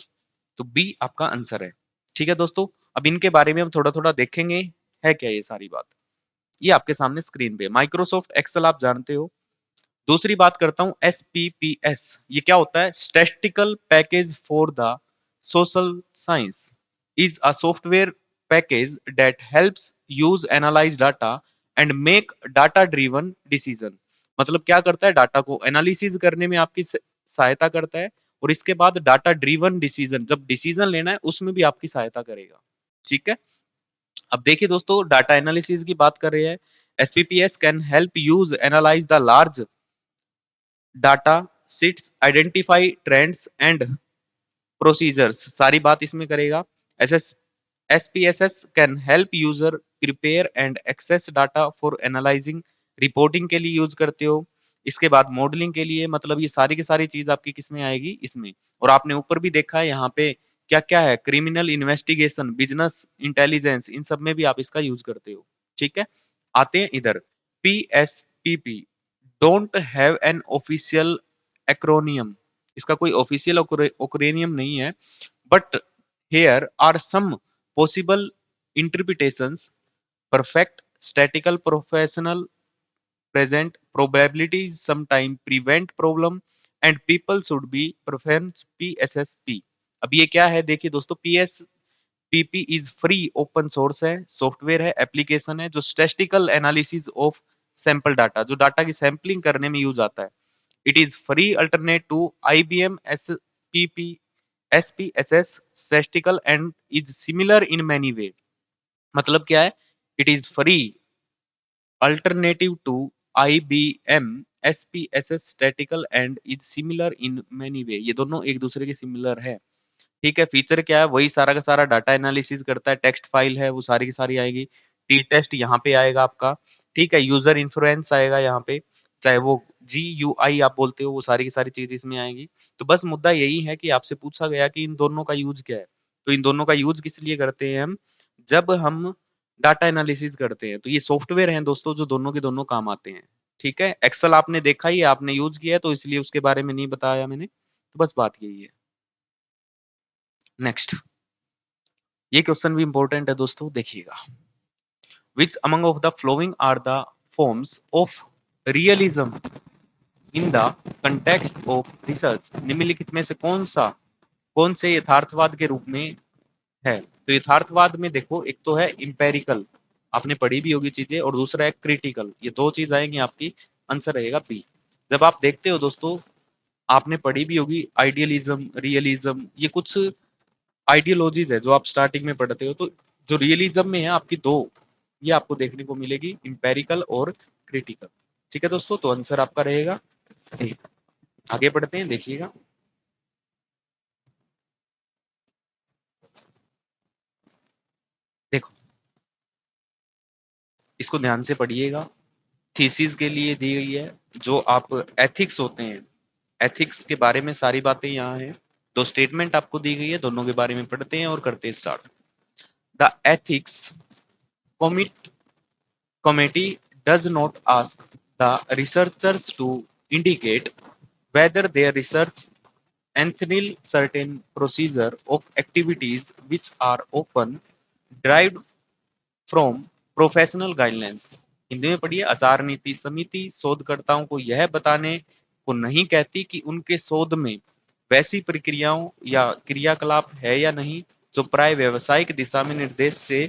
तो बी आपका आंसर है। ठीक है दोस्तों, अब इनके बारे में हम थोड़ा थोड़ा देखेंगे है क्या ये सारी बात। ये आपके सामने स्क्रीन पे माइक्रोसॉफ्ट एक्सेल आप जानते हो। दूसरी बात करता हूं SPPS, ये क्या होता है, statistical package for the social science, is a software package that helps use analyse data and make data driven decision. मतलब क्या करता है, डाटा को एनालिसिस करने में आपकी सहायता करता है और इसके बाद डाटा ड्रिवन डिसीजन, जब डिसीजन लेना है उसमें भी आपकी सहायता करेगा। ठीक है, अब देखिए दोस्तों, डाटा एनालिसिस की बात कर रहे हैं। SPPS can help use analyze the large data sets, identify trends and procedures, सारी बात इसमें करेगा। S S SPSS can help user prepare and access data for analyzing, reporting के लिए यूज करते हो। इसके बाद मॉडलिंग के लिए, मतलब ये सारी की सारी चीज आपकी किस में आएगी, इसमें। और आपने ऊपर भी देखा है यहाँ पे क्या क्या है, क्रिमिनल इन्वेस्टिगेशन, बिजनेस इंटेलिजेंस, इन सब में भी आप इसका यूज करते हो। ठीक है, आते हैं इधर। PSPP don't have an official acronym, इसका कोई ऑफिशियल ओक्रेनियम नहीं है, but here are some possible interpretations, perfect, statical, professional, present, probabilities, sometime, prevent problem and people should be preference PSSP। अब ये क्या है, देखिए दोस्तों, PSPP is free open source है, सॉफ्टवेयर है, एप्लीकेशन है जो statistical analysis of sample data, जो डाटा की सैंपलिंग करने में यूज आता है। It is free alternate to IBM SPP SPSS statistical and is similar in many way। मतलब क्या है? It is free alternative to IBM SPSS statical and is similar in many way. ये दोनों एक दूसरे के सिमिलर है। ठीक है, फीचर क्या है? वही सारा का सारा डाटा एनालिसिस करता है, टेक्स्ट फाइल है वो सारी की सारी आएगी। टी टेस्ट यहाँ पे आएगा आपका। ठीक है, यूजर इन्फ्लुएंस आएगा यहाँ पे, चाहे वो GUI आप बोलते हो, वो सारी की सारी चीज इसमें आएगी। तो बस मुद्दा यही है कि आपसे पूछा गया कि इन दोनों का यूज क्या है। तो इन दोनों का यूज किस लिए करते हैं हम? जब हम डाटा एनालिसिस करते हैं। तो ये सॉफ्टवेयर हैं दोस्तों जो दोनों के दोनों काम आते हैं। ठीक है, एक्सेल आपने देखा ही है, आपने यूज किया है, तो इसलिए उसके बारे में नहीं बताया मैंने। तो बस बात यही है। नेक्स्ट, ये क्वेश्चन भी इंपॉर्टेंट है दोस्तों, देखिएगा। Which among of the following are the forms of realism in the context of research? निम्नलिखित में से कौन से यथार्थवाद के रूप में है? तो यथार्थवाद में देखो, एक तो है इंपेरिकल, आपने पढ़ी भी होगी चीजें, और दूसरा है क्रिटिकल। ये दो चीज आएंगी आपकी, आंसर रहेगा बी। जब आप देखते हो दोस्तों, आपने पढ़ी भी होगी आइडियलिज्म, रियलिज्म, ये कुछ आइडियोलॉजीज है जो आप स्टार्टिंग में पढ़ते हो। तो जो रियलिज्म में है आपकी दो, ये आपको देखने को मिलेगी, इंपेरिकल और क्रिटिकल। ठीक है दोस्तों, तो आंसर आपका रहेगा ए। आगे बढ़ते हैं, देखिएगा। देखो, इसको ध्यान से पढ़िएगा। थीसिस के लिए दी गई है। जो आप एथिक्स होते हैं, एथिक्स के बारे में सारी बातें यहाँ हैं। दो स्टेटमेंट आपको दी गई है, दोनों के बारे में पढ़ते हैं और करते हैं start. The ethics committee does not ask the researchers to indicate whether their research entail certain procedure of activities which are often derived from professional guidelines. Hindi में पढ़िए। आचार नीति समिति शोधकर्ताओं को यह बताने को नहीं कहती कि उनके शोध में वैसी प्रक्रियाओं या क्रियाकलाप है या नहीं जो प्राय व्यवसायिक दिशा में निर्देश से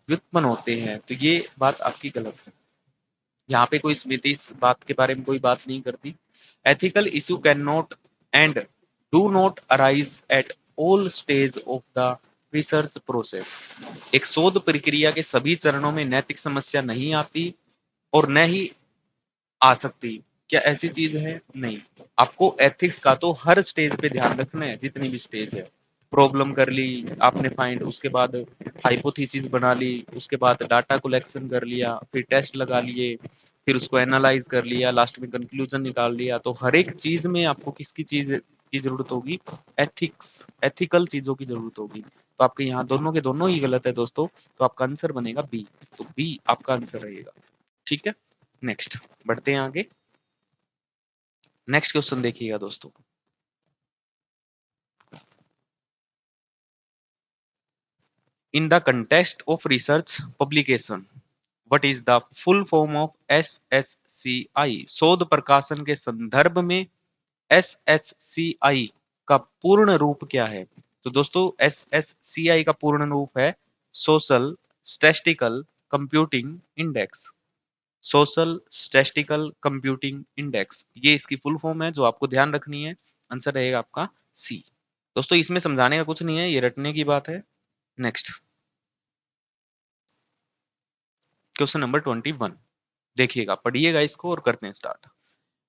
व्युत्पन्न होते हैं। तो ये बात आपकी गलत है। यहाँ पे कोई समिति इस बात के बारे में कोई बात नहीं करती। Ethical issue can not and do not arise at all stage of the research process. एक शोध प्रक्रिया के सभी चरणों में नैतिक समस्या नहीं आती और न ही आ सकती। क्या ऐसी चीज है? नहीं। आपको एथिक्स का तो हर स्टेज पे ध्यान रखना है, जितनी भी स्टेज है। प्रॉब्लम कर ली आपने फाइंड, उसके बाद हाइपोथेसिस बना ली, उसके बाद डाटा कलेक्शन कर लिया, फिर टेस्ट लगा लिए, फिर उसको एनालाइज कर लिया, लास्ट में कंक्लूजन निकाल लिया। तो हर एक चीज में आपको किसकी चीज की जरूरत होगी? एथिक्स, एथिकल चीजों की जरूरत होगी। तो आपके यहाँ दोनों के दोनों ही गलत है दोस्तों। तो आपका आंसर बनेगा बी। तो बी आपका आंसर रहेगा। ठीक है, नेक्स्ट बढ़ते हैं आगे। नेक्स्ट क्वेश्चन देखिएगा दोस्तों। इन the context of research publication what is the full form of SSCI? शोध प्रकाशन के संदर्भ में SSCI का पूर्ण रूप क्या है? तो दोस्तों SSCI का पूर्ण रूप है social statistical computing index. Social statistical computing index, ये इसकी फुल फॉर्म है जो आपको ध्यान रखनी है। आंसर रहेगा आपका सी। दोस्तों इसमें समझाने का कुछ नहीं है, ये रटने की बात है। नेक्स्ट, क्वेश्चन नंबर 21, देखिएगा, पढ़िएगा इसको और करते हैं start.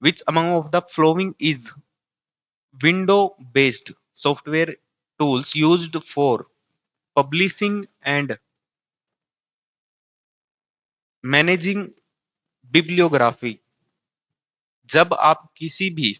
Which among of the following is window based software tools used for publishing and managing bibliography? जब आप किसी भी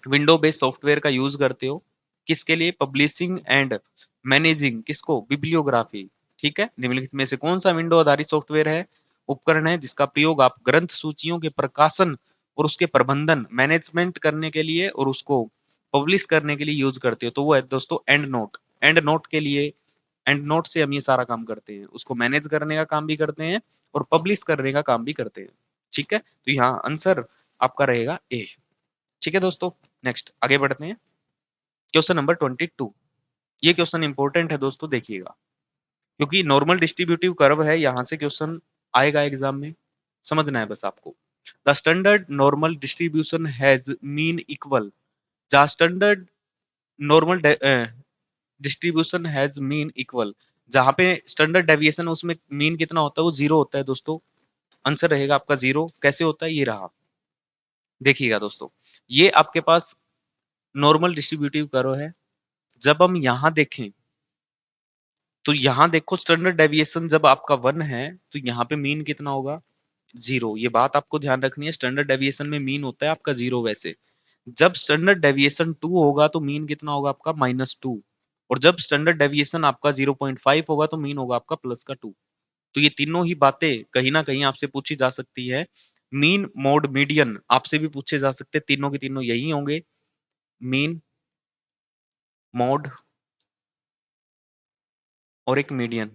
विंडो बेस्ड सॉफ्टवेयर का यूज करते हो, किसके लिए? पब्लिशिंग एंड मैनेजिंग, किसको? बिब्लियोग्राफी। ठीक है, निम्नलिखित में से कौन सा विंडो आधारित सॉफ्टवेयर है, उपकरण है, जिसका प्रयोग आप ग्रंथ सूचियों के प्रकाशन और उसके प्रबंधन, मैनेजमेंट करने के लिए और उसको पब्लिश करने के लिए यूज करते हो? तो वो है दोस्तों एंड नोट। एंड नोट के लिए, एंड नोट से हम ये सारा काम करते हैं, उसको मैनेज करने का काम भी करते हैं और पब्लिश करने का काम भी करते हैं। ठीक है, तो यहाँ आंसर आपका रहेगा ए। ठीक है दोस्तों, नेक्स्ट आगे बढ़ते हैं। क्वेश्चन नंबर 22, ये क्वेश्चन इंपॉर्टेंट है दोस्तों, देखिएगा, क्योंकि नॉर्मल डिस्ट्रीब्यूटिव कर्व है, यहां से क्वेश्चन आएगा एग्जाम में, समझना है बस आपको। The standard normal distribution has mean equal. जहां standard normal distribution has mean equal, जहां पे स्टैंडर्ड डेविएशन उसमें मीन कितना होता है, वो 0 होता है दोस्तों। आंसर रहेगा आपका 0। कैसे होता है ये रहा, देखिएगा दोस्तों, ये आपके पास नॉर्मल डिस्ट्रीब्यूटिव कर्व है। जब हम यहां देखें तो यहां देखो स्टैंडर्ड डेविएशन जब आपका 1 है तो यहाँ पे मीन कितना होगा, 0। ये बात आपको ध्यान रखनी है, स्टैंडर्ड डेविएशन में मीन होता है आपका 0 वैसे। जब स्टैंडर्ड डेविएशन 2 होगा तो मीन कितना होगा आपका -2, और जब स्टैंडर्ड डेविएशन आपका 0.5 होगा तो मीन होगा आपका +2। तो ये तीनों ही बातें कहीं ना कहीं आपसे पूछी जा सकती है। मीन मोड मीडियन आपसे भी पूछे जा सकते हैं, तीनों के तीनों यही होंगे, मीन मोड और एक मीडियन।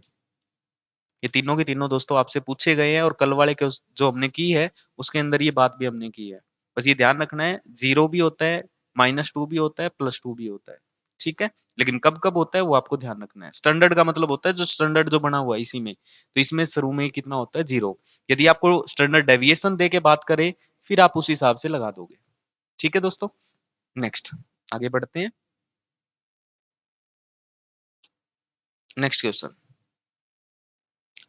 ये तीनों के तीनों दोस्तों आपसे पूछे गए हैं, और कल वाले के जो हमने की है उसके अंदर ये बात भी हमने की है। बस ये ध्यान रखना है, 0 भी होता है, -2 भी होता है, +2 भी होता है, ठीक है। लेकिन कब कब होता है वो आपको ध्यान रखना है। स्टैंडर्ड का मतलब होता है जो स्टैंडर्ड जो बना हुआ है इसी में, तो इसमें शुरू में कितना होता है, 0। यदि आपको स्टैंडर्ड डेविएशन दे के बात करे फिर आप उस हिसाब से लगा दोगे, ठीक है दोस्तों। नेक्स्ट आगे बढ़ते हैं। नेक्स्ट क्वेश्चन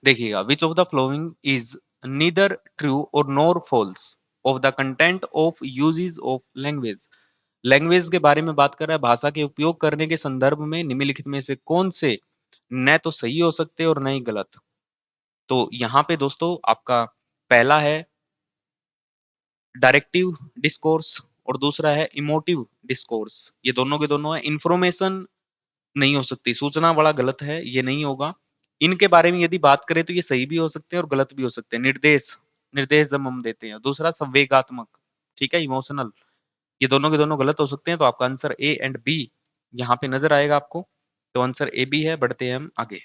देखिएगा, which of the following is neither true और nor false of the content of uses of language. Language के बारे में बात कर रहा है, भाषा के उपयोग करने के संदर्भ में निम्नलिखित में से कौन से न तो सही हो सकते और न ही गलत। तो यहाँ पे दोस्तों आपका पहला है डायरेक्टिव डिस्कोर्स और दूसरा है इमोटिव डिस्कोर्स। ये दोनों के दोनों है। इंफॉर्मेशन नहीं हो सकती, सूचना बड़ा गलत है, ये नहीं होगा। इनके बारे में यदि बात करें तो ये सही भी हो सकते हैं और गलत भी हो सकते हैं। निर्देश, निर्देश जब हम देते हैं। दूसरा संवेगात्मक, ठीक है, इमोशनल, ये दोनों के दोनों गलत हो सकते हैं। तो आपका आंसर ए एंड बी यहाँ पे नजर आएगा आपको, तो आंसर ए बी है। बढ़ते हैं हम आगे।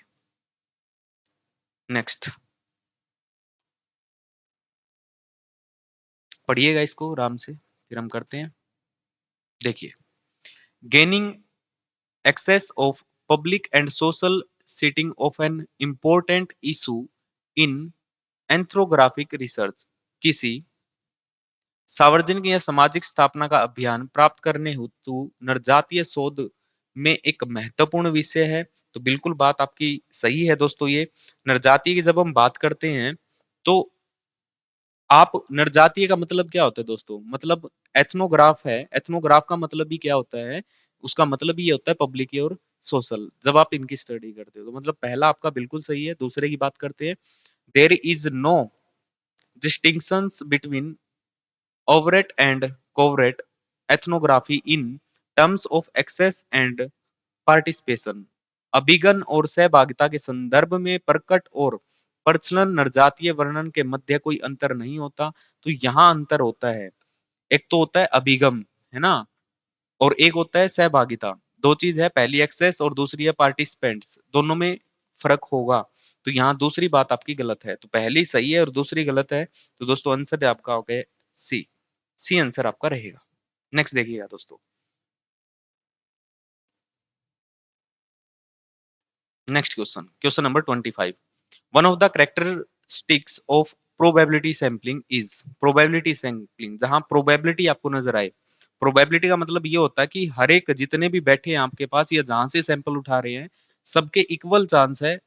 नेक्स्ट पढ़िएगा इसको आराम से, फिर हम करते हैं। देखिए, gaining access of public and social setting of an important issue in ethnographic research. किसी सार्वजनिक या सामाजिक स्थापना का अभियान प्राप्त करने हेतु नरजातीय शोध में एक महत्वपूर्ण विषय है। तो बिल्कुल बात आपकी सही है दोस्तों। ये नरजातीय की जब हम बात करते हैं तो आप नरजातीय का मतलब क्या होता है दोस्तों, मतलब एथनोग्राफ है। एथनोग्राफ का मतलब भी क्या होता है, उसका मतलब ये होता है पब्लिक और सोशल। जब आप इनकी स्टडी करते हो तो मतलब पहला आपका बिल्कुल सही है। दूसरे की बात करते हैं, there is no distinctions between overt and covert ethnography in terms of access and participation। अभिगम और सहभागिता के संदर्भ में प्रकट और प्रचलन नरजातीय वर्णन के मध्य कोई अंतर नहीं होता। तो यहाँ अंतर होता है, एक तो होता है अभिगम, है ना, और एक होता है सहभागिता। दो चीज है, पहली एक्सेस और दूसरी है पार्टिसिपेंट्स, दोनों में फर्क होगा। तो यहाँ दूसरी बात आपकी गलत है, तो पहली सही है और दूसरी गलत है। तो दोस्तों आंसर आपका हो गया सी, सी आंसर आपका रहेगा। नेक्स्ट देखिएगा दोस्तों, next question, question number 25। One of the characteristics of probability sampling is, probability sampling, जहां प्रोबेबिलिटी आपको नजर आए। प्रोबेबिलिटी का मतलब ये होता है कि हर एक जितने भी बैठे हैं आपके पास या जहां से सैंपल उठा रहे हैं, सबके इक्वल चांस है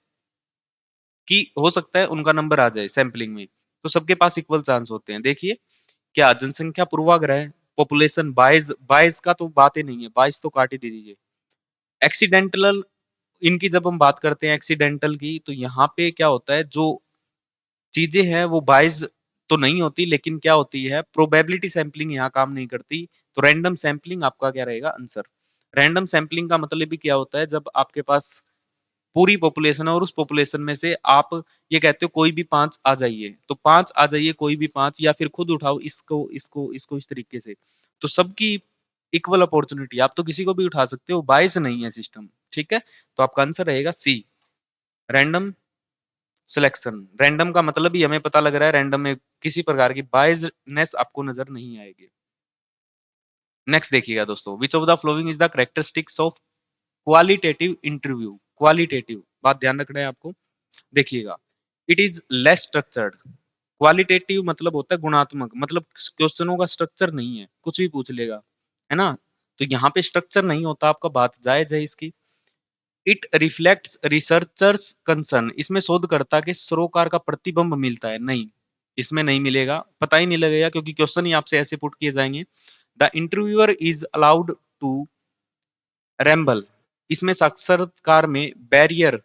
कि हो सकता है उनका नंबर आ जाए सैंपलिंग में। तो सबके पास इक्वल चांस होते हैं। देखिए, क्या जनसंख्या पूर्वाग्रह, पॉपुलेशन बाइस, बाइस का तो बात ही नहीं है, बाइस तो काट ही दीजिए। एक्सीडेंटल, इनकी जब हम बात करते हैं एक्सीडेंटल की, तो यहाँ पे क्या होता है, जो चीजें हैं वो बाइस तो नहीं होती, लेकिन क्या होती है, प्रोबेबिलिटी सैंपलिंग यहाँ काम नहीं करती। तो रैंडम सैंपलिंग आपका क्या रहेगा आंसर। रैंडम सैंपलिंग का मतलब भी क्या होता है, जब आपके पास पूरी पॉपुलेशन है और उस पॉपुलेशन में से आप ये कहते हो कोई भी 5 आ जाइए, तो 5 आ जाइए, कोई भी 5, या फिर खुद उठाओ इसको इसको इसको इस तरीके से, तो सबकी इक्वल अपॉर्चुनिटी, आप तो किसी को भी उठा सकते हो, बायस नहीं है सिस्टम, ठीक है। तो आपका आंसर रहेगा सी, रैंडम सिलेक्शन। रैंडम का मतलब ही हमें पता लग रहा है, रैंडम में किसी प्रकार की बायसनेस आपको नजर नहीं आएगी। नेक्स्ट देखिएगा दोस्तों, विच of the following is the characteristics of qualitative interview. Qualitative बात ध्यान रखना है आपको। देखिएगा, it is less structured. Qualitative मतलब होता है गुणात्मक, मतलब क्वेश्चनों का स्ट्रक्चर नहीं है, कुछ भी पूछ लेगा, है ना। तो यहाँ पे स्ट्रक्चर नहीं होता आपका, बात जायज है इसकी। इट रिफ्लेक्ट्स रिसर्चर्स कंसर्न, इसमें शोधकर्ता के सरोकार का प्रतिबिंब मिलता है, नहीं इसमें नहीं मिलेगा, पता ही नहीं लगेगा क्योंकि क्वेश्चन ही आपसे ऐसे पुट किए जाएंगे। The interviewer is allowed to ramble, इसमें साक्षात्कार में बैरियर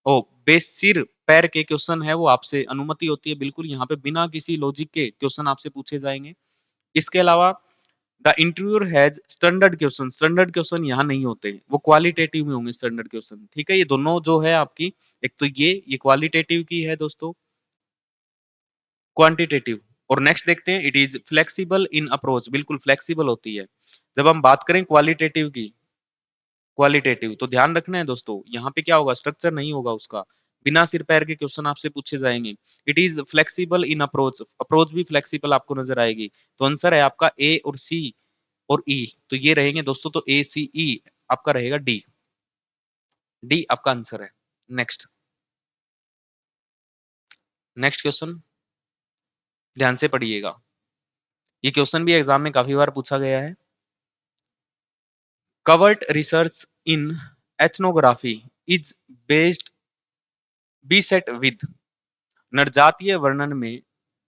ओ बेसिर पैर के क्वेश्चन है वो आपसे अनुमति होती है, बिल्कुल यहाँ पे बिना किसी लॉजिक के क्वेश्चन आपसे पूछे जाएंगे। इसके अलावा the interviewer has standard question यहाँ नहीं होते, वो क्वालिटेटिव में होंगे स्टैंडर्ड क्वेश्चन, ठीक है। ये दोनों जो है आपकी, एक तो ये क्वालिटेटिव की है दोस्तों, क्वांटिटेटिव। और नेक्स्ट देखते हैं, it is flexible in approach, बिल्कुल फ्लेक्सिबल होती है। जब हम बात करें क्वालिटेटिव की, क्वालिटेटिव तो ध्यान रखना है दोस्तों, यहाँ पे क्या होगा, स्ट्रक्चर नहीं होगा उसका, बिना सिर पैर के क्वेश्चन आपसे पूछे जाएंगे। It is flexible in approach, approach भी फ्लेक्सिबल आपको नजर आएगी। तो आंसर है आपका ए और सी और ई, तो ये रहेंगे दोस्तों, तो ए सी ई आपका रहेगा डी, डी आपका आंसर है। नेक्स्ट, नेक्स्ट क्वेश्चन ध्यान से पढ़िएगा, ये क्वेश्चन भी एग्जाम में काफी बार पूछा गया है। Covert research in ethnography is based beset with, नरजातीय वर्णन में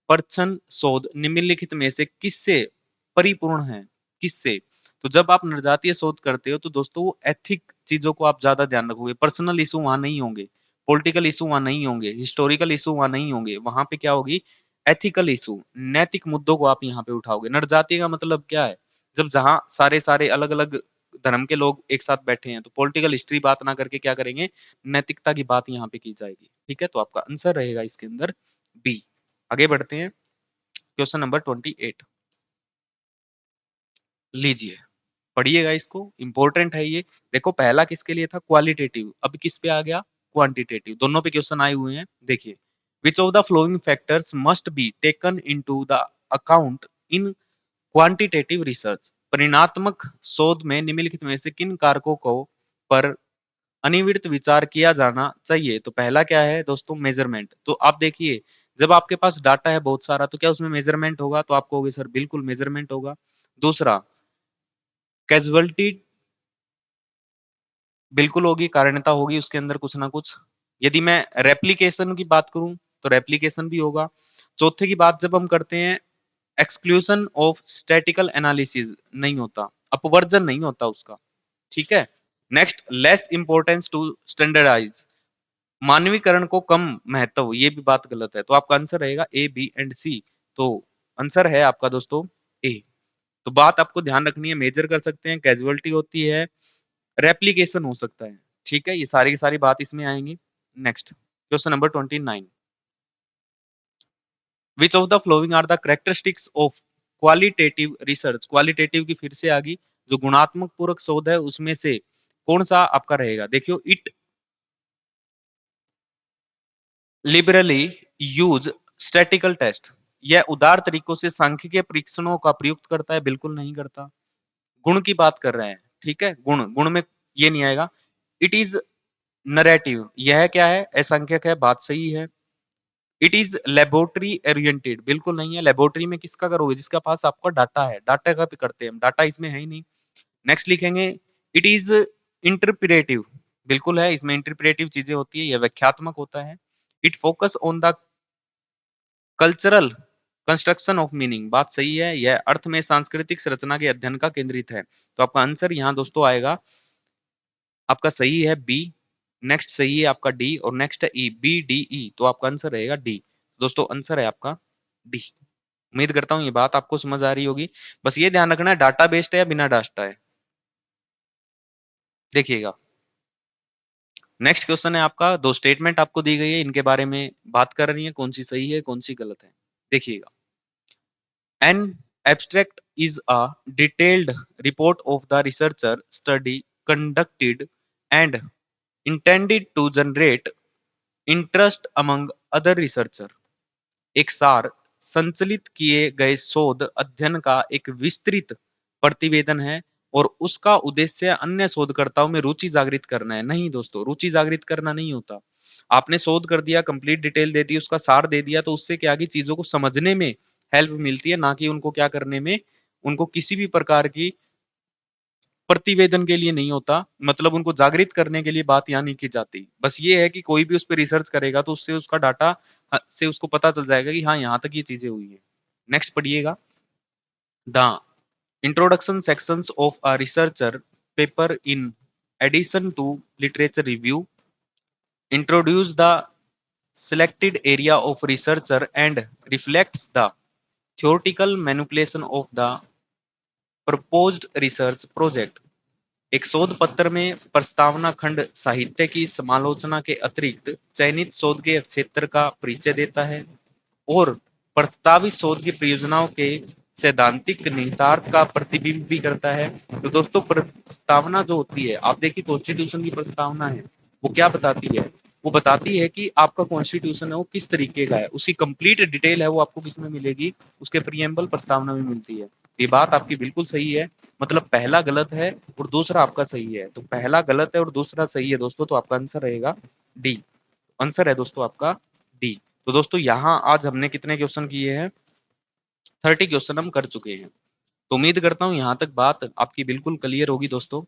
परछन शोध निम्नलिखित में से किससे परिपूर्ण है, किससे। तो जब आप नरजातीय शोध करते हो तो दोस्तों वो एथिक चीजों को आप ज्यादा ध्यान रखोगे, पर्सनल इशू वहां नहीं होंगे, पॉलिटिकल इशू वहां नहीं होंगे, हिस्टोरिकल इशू वहां नहीं होंगे, वहां पे क्या होगी, एथिकल इशू, नैतिक मुद्दों को आप यहाँ पे उठाओगे। नरजातीय का मतलब क्या है, जब जहां सारे सारे अलग अलग धर्म के लोग एक साथ बैठे हैं तो पॉलिटिकल हिस्ट्री बात ना करके क्या करेंगे, नैतिकता की बात यहाँ पे की जाएगी, ठीक है। तो आपका आंसर रहेगा इसके अंदर बी। आगे बढ़ते हैं, क्वेश्चन नंबर 28 लीजिए, पढ़िएगा इसको, इंपॉर्टेंट है ये। देखो पहला किसके लिए था, क्वालिटेटिव, अब किस पे आ गया, क्वांटिटेटिव, दोनों पे क्वेश्चन आए हुए हैं। देखिए, which of the following factors must be taken into the account in quantitative research, परिणात्मक शोध में निम्नलिखित में से किन कारकों को पर अनिविड़ित विचार किया जाना चाहिए। तो पहला क्या है दोस्तों, मेजरमेंट। तो आप देखिए, जब आपके पास डाटा है बहुत सारा तो क्या उसमें मेजरमेंट होगा, तो आप कहोगे सर बिल्कुल मेजरमेंट होगा। दूसरा, कैजुअलिटी बिल्कुल होगी, कारणता होगी उसके अंदर कुछ ना कुछ। यदि मैं रेप्लीकेशन की बात करूं तो रेप्लीकेशन भी होगा। चौथे की बात जब हम करते हैं, एक्सक्लूजन ऑफ स्टैटिकल एनालिसिस नहीं होता, अपवर्जन नहीं होता उसका, ठीक है। Next, less importance to standardize, मानवीकरण को कम महत्व, ये भी बात गलत है। तो आपका आंसर रहेगा ए बी एंड सी। तो आंसर है आपका दोस्तों ए। तो बात आपको ध्यान रखनी है, मेजर कर सकते हैं, कैजुअलिटी होती है, रेप्लीकेशन हो सकता है, ठीक है, ये सारी की सारी बात इसमें आएंगी। Next, question number 29, which of the following are the characteristics of qualitative research, qualitative की फिर से आ गई, जो गुणात्मक पूरक शोध है उसमें से कौन सा आपका रहेगा। देखियो, it liberally use statical test, यह उदार तरीकों से सांख्यिकीय परीक्षणों का प्रयुक्त करता है, बिल्कुल नहीं करता। गुण की बात कर रहे हैं, ठीक है, गुण, गुण में ये नहीं आएगा। इट इज नरेटिव, यह क्या है, असंख्यक है, बात सही है। इट इज लेबोरेटरी ओरिएंटेड, बिल्कुल नहीं है, लेबोरेटरी में किसका करोगे, जिसका पास आपका डाटा है, डाटा का भी करते हैं हम, डाटा इसमें है ही नहीं। नेक्स्ट लिखेंगे, इट इज इंटरप्रेटिव, बिल्कुल है, इसमें इंटरप्रेटिव चीजें होती है, यह व्याख्यात्मक होता है। It focus on the cultural construction of meaning, बात सही है, यह अर्थ में सांस्कृतिक संरचना के अध्ययन का केंद्रित है। तो आपका आंसर यहाँ दोस्तों आएगा, आपका सही है बी, नेक्स्ट सही है आपका डी, और नेक्स्ट है ई, बी डी ई, तो आपका आंसर रहेगा डी। दोस्तों आंसर है आपका डी। उम्मीद करता हूँ ये बात आपको समझ आ रही होगी। बस ये ध्यान रखना है, डाटा बेस्ड है या बिना डाटा है। देखिएगा, नेक्स्ट क्वेश्चन है आपका, दो स्टेटमेंट आपको दी गई है, इनके बारे में बात कर रही है, कौन सी सही है कौन सी गलत है। देखिएगा, an abstract is a detailed report of the researcher study conducted and intended to generate interest among other researcher, एक सार संचलित किए गए शोध अध्ययन का एक विस्तृत प्रतिवेदन है और उसका उद्देश्य अन्य शोधकर्ताओं में रुचि जागृत करना है। नहीं दोस्तों, रुचि जागृत करना नहीं होता। आपने शोध कर दिया, कंप्लीट डिटेल दे दी, उसका सार दे दिया, तो उससे क्या आगे चीजों को समझने में हेल्प मिलती है, ना कि उनको क्या करने में, उनको किसी भी प्रकार की प्रतिवेदन के लिए नहीं होता, मतलब उनको जागृत करने के लिए बात यहाँ नहीं की जाती। बस ये है कि कोई भी उस पे रिसर्च करेगा तो उससे उसका डाटा से उसको पता चल जाएगा कि हाँ, यहाँ तक ये चीजें हुई है। नेक्स्ट पढ़िएगा, the introduction sections of a researcher paper in addition to literature review introduce the selected area of researcher and reflects the theoretical manipulation of the proposed research project। एक शोध पत्र में प्रस्तावना खंड साहित्य की समालोचना के अतिरिक्त चयनित शोध के क्षेत्र का परिचय देता है और प्रस्तावित शोध की परियोजनाओं के सैद्धांतिक निहितार्थ का प्रतिबिंब भी करता है। तो दोस्तों, प्रस्तावना जो होती है, आप देखिए कॉन्स्टिट्यूशन की प्रस्तावना है, वो क्या बताती है? वो बताती है कि आपका कॉन्स्टिट्यूशन है वो किस तरीके का है, उसकी कंप्लीट डिटेल है वो आपको किस में मिलेगी? उसके प्रीएम्बल प्रस्तावना में मिलती है। ये बात आपकी बिल्कुल सही है, मतलब पहला गलत है और दूसरा आपका सही है। तो पहला गलत है और दूसरा सही है दोस्तों, तो आपका आंसर रहेगा डी। आंसर है दोस्तों आपका डी। तो दोस्तों यहाँ आज हमने कितने क्वेश्चन किए हैं? 30 क्वेश्चन हम कर चुके हैं। तो उम्मीद करता हूँ यहाँ तक बात आपकी बिल्कुल क्लियर होगी दोस्तों।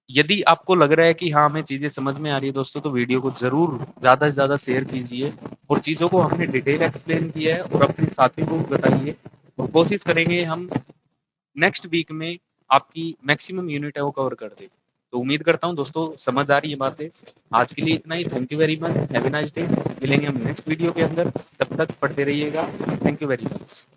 यदि आपको लग रहा है कि हाँ, हमें चीजें समझ में आ रही है दोस्तों, तो वीडियो को जरूर ज्यादा से ज्यादा शेयर कीजिए और चीजों को हमने डिटेल एक्सप्लेन किया है और अपने साथियों को भी बताइए और कोशिश करेंगे हम नेक्स्ट वीक में आपकी मैक्सिमम यूनिट है वो कवर कर दे। तो उम्मीद करता हूँ दोस्तों समझ आ रही है बातें। आज के लिए इतना ही। Thank you very much, have a nice day. मिलेंगे हम नेक्स्ट वीडियो के अंदर, तब तक पढ़ते रहिएगा। Thank you very much.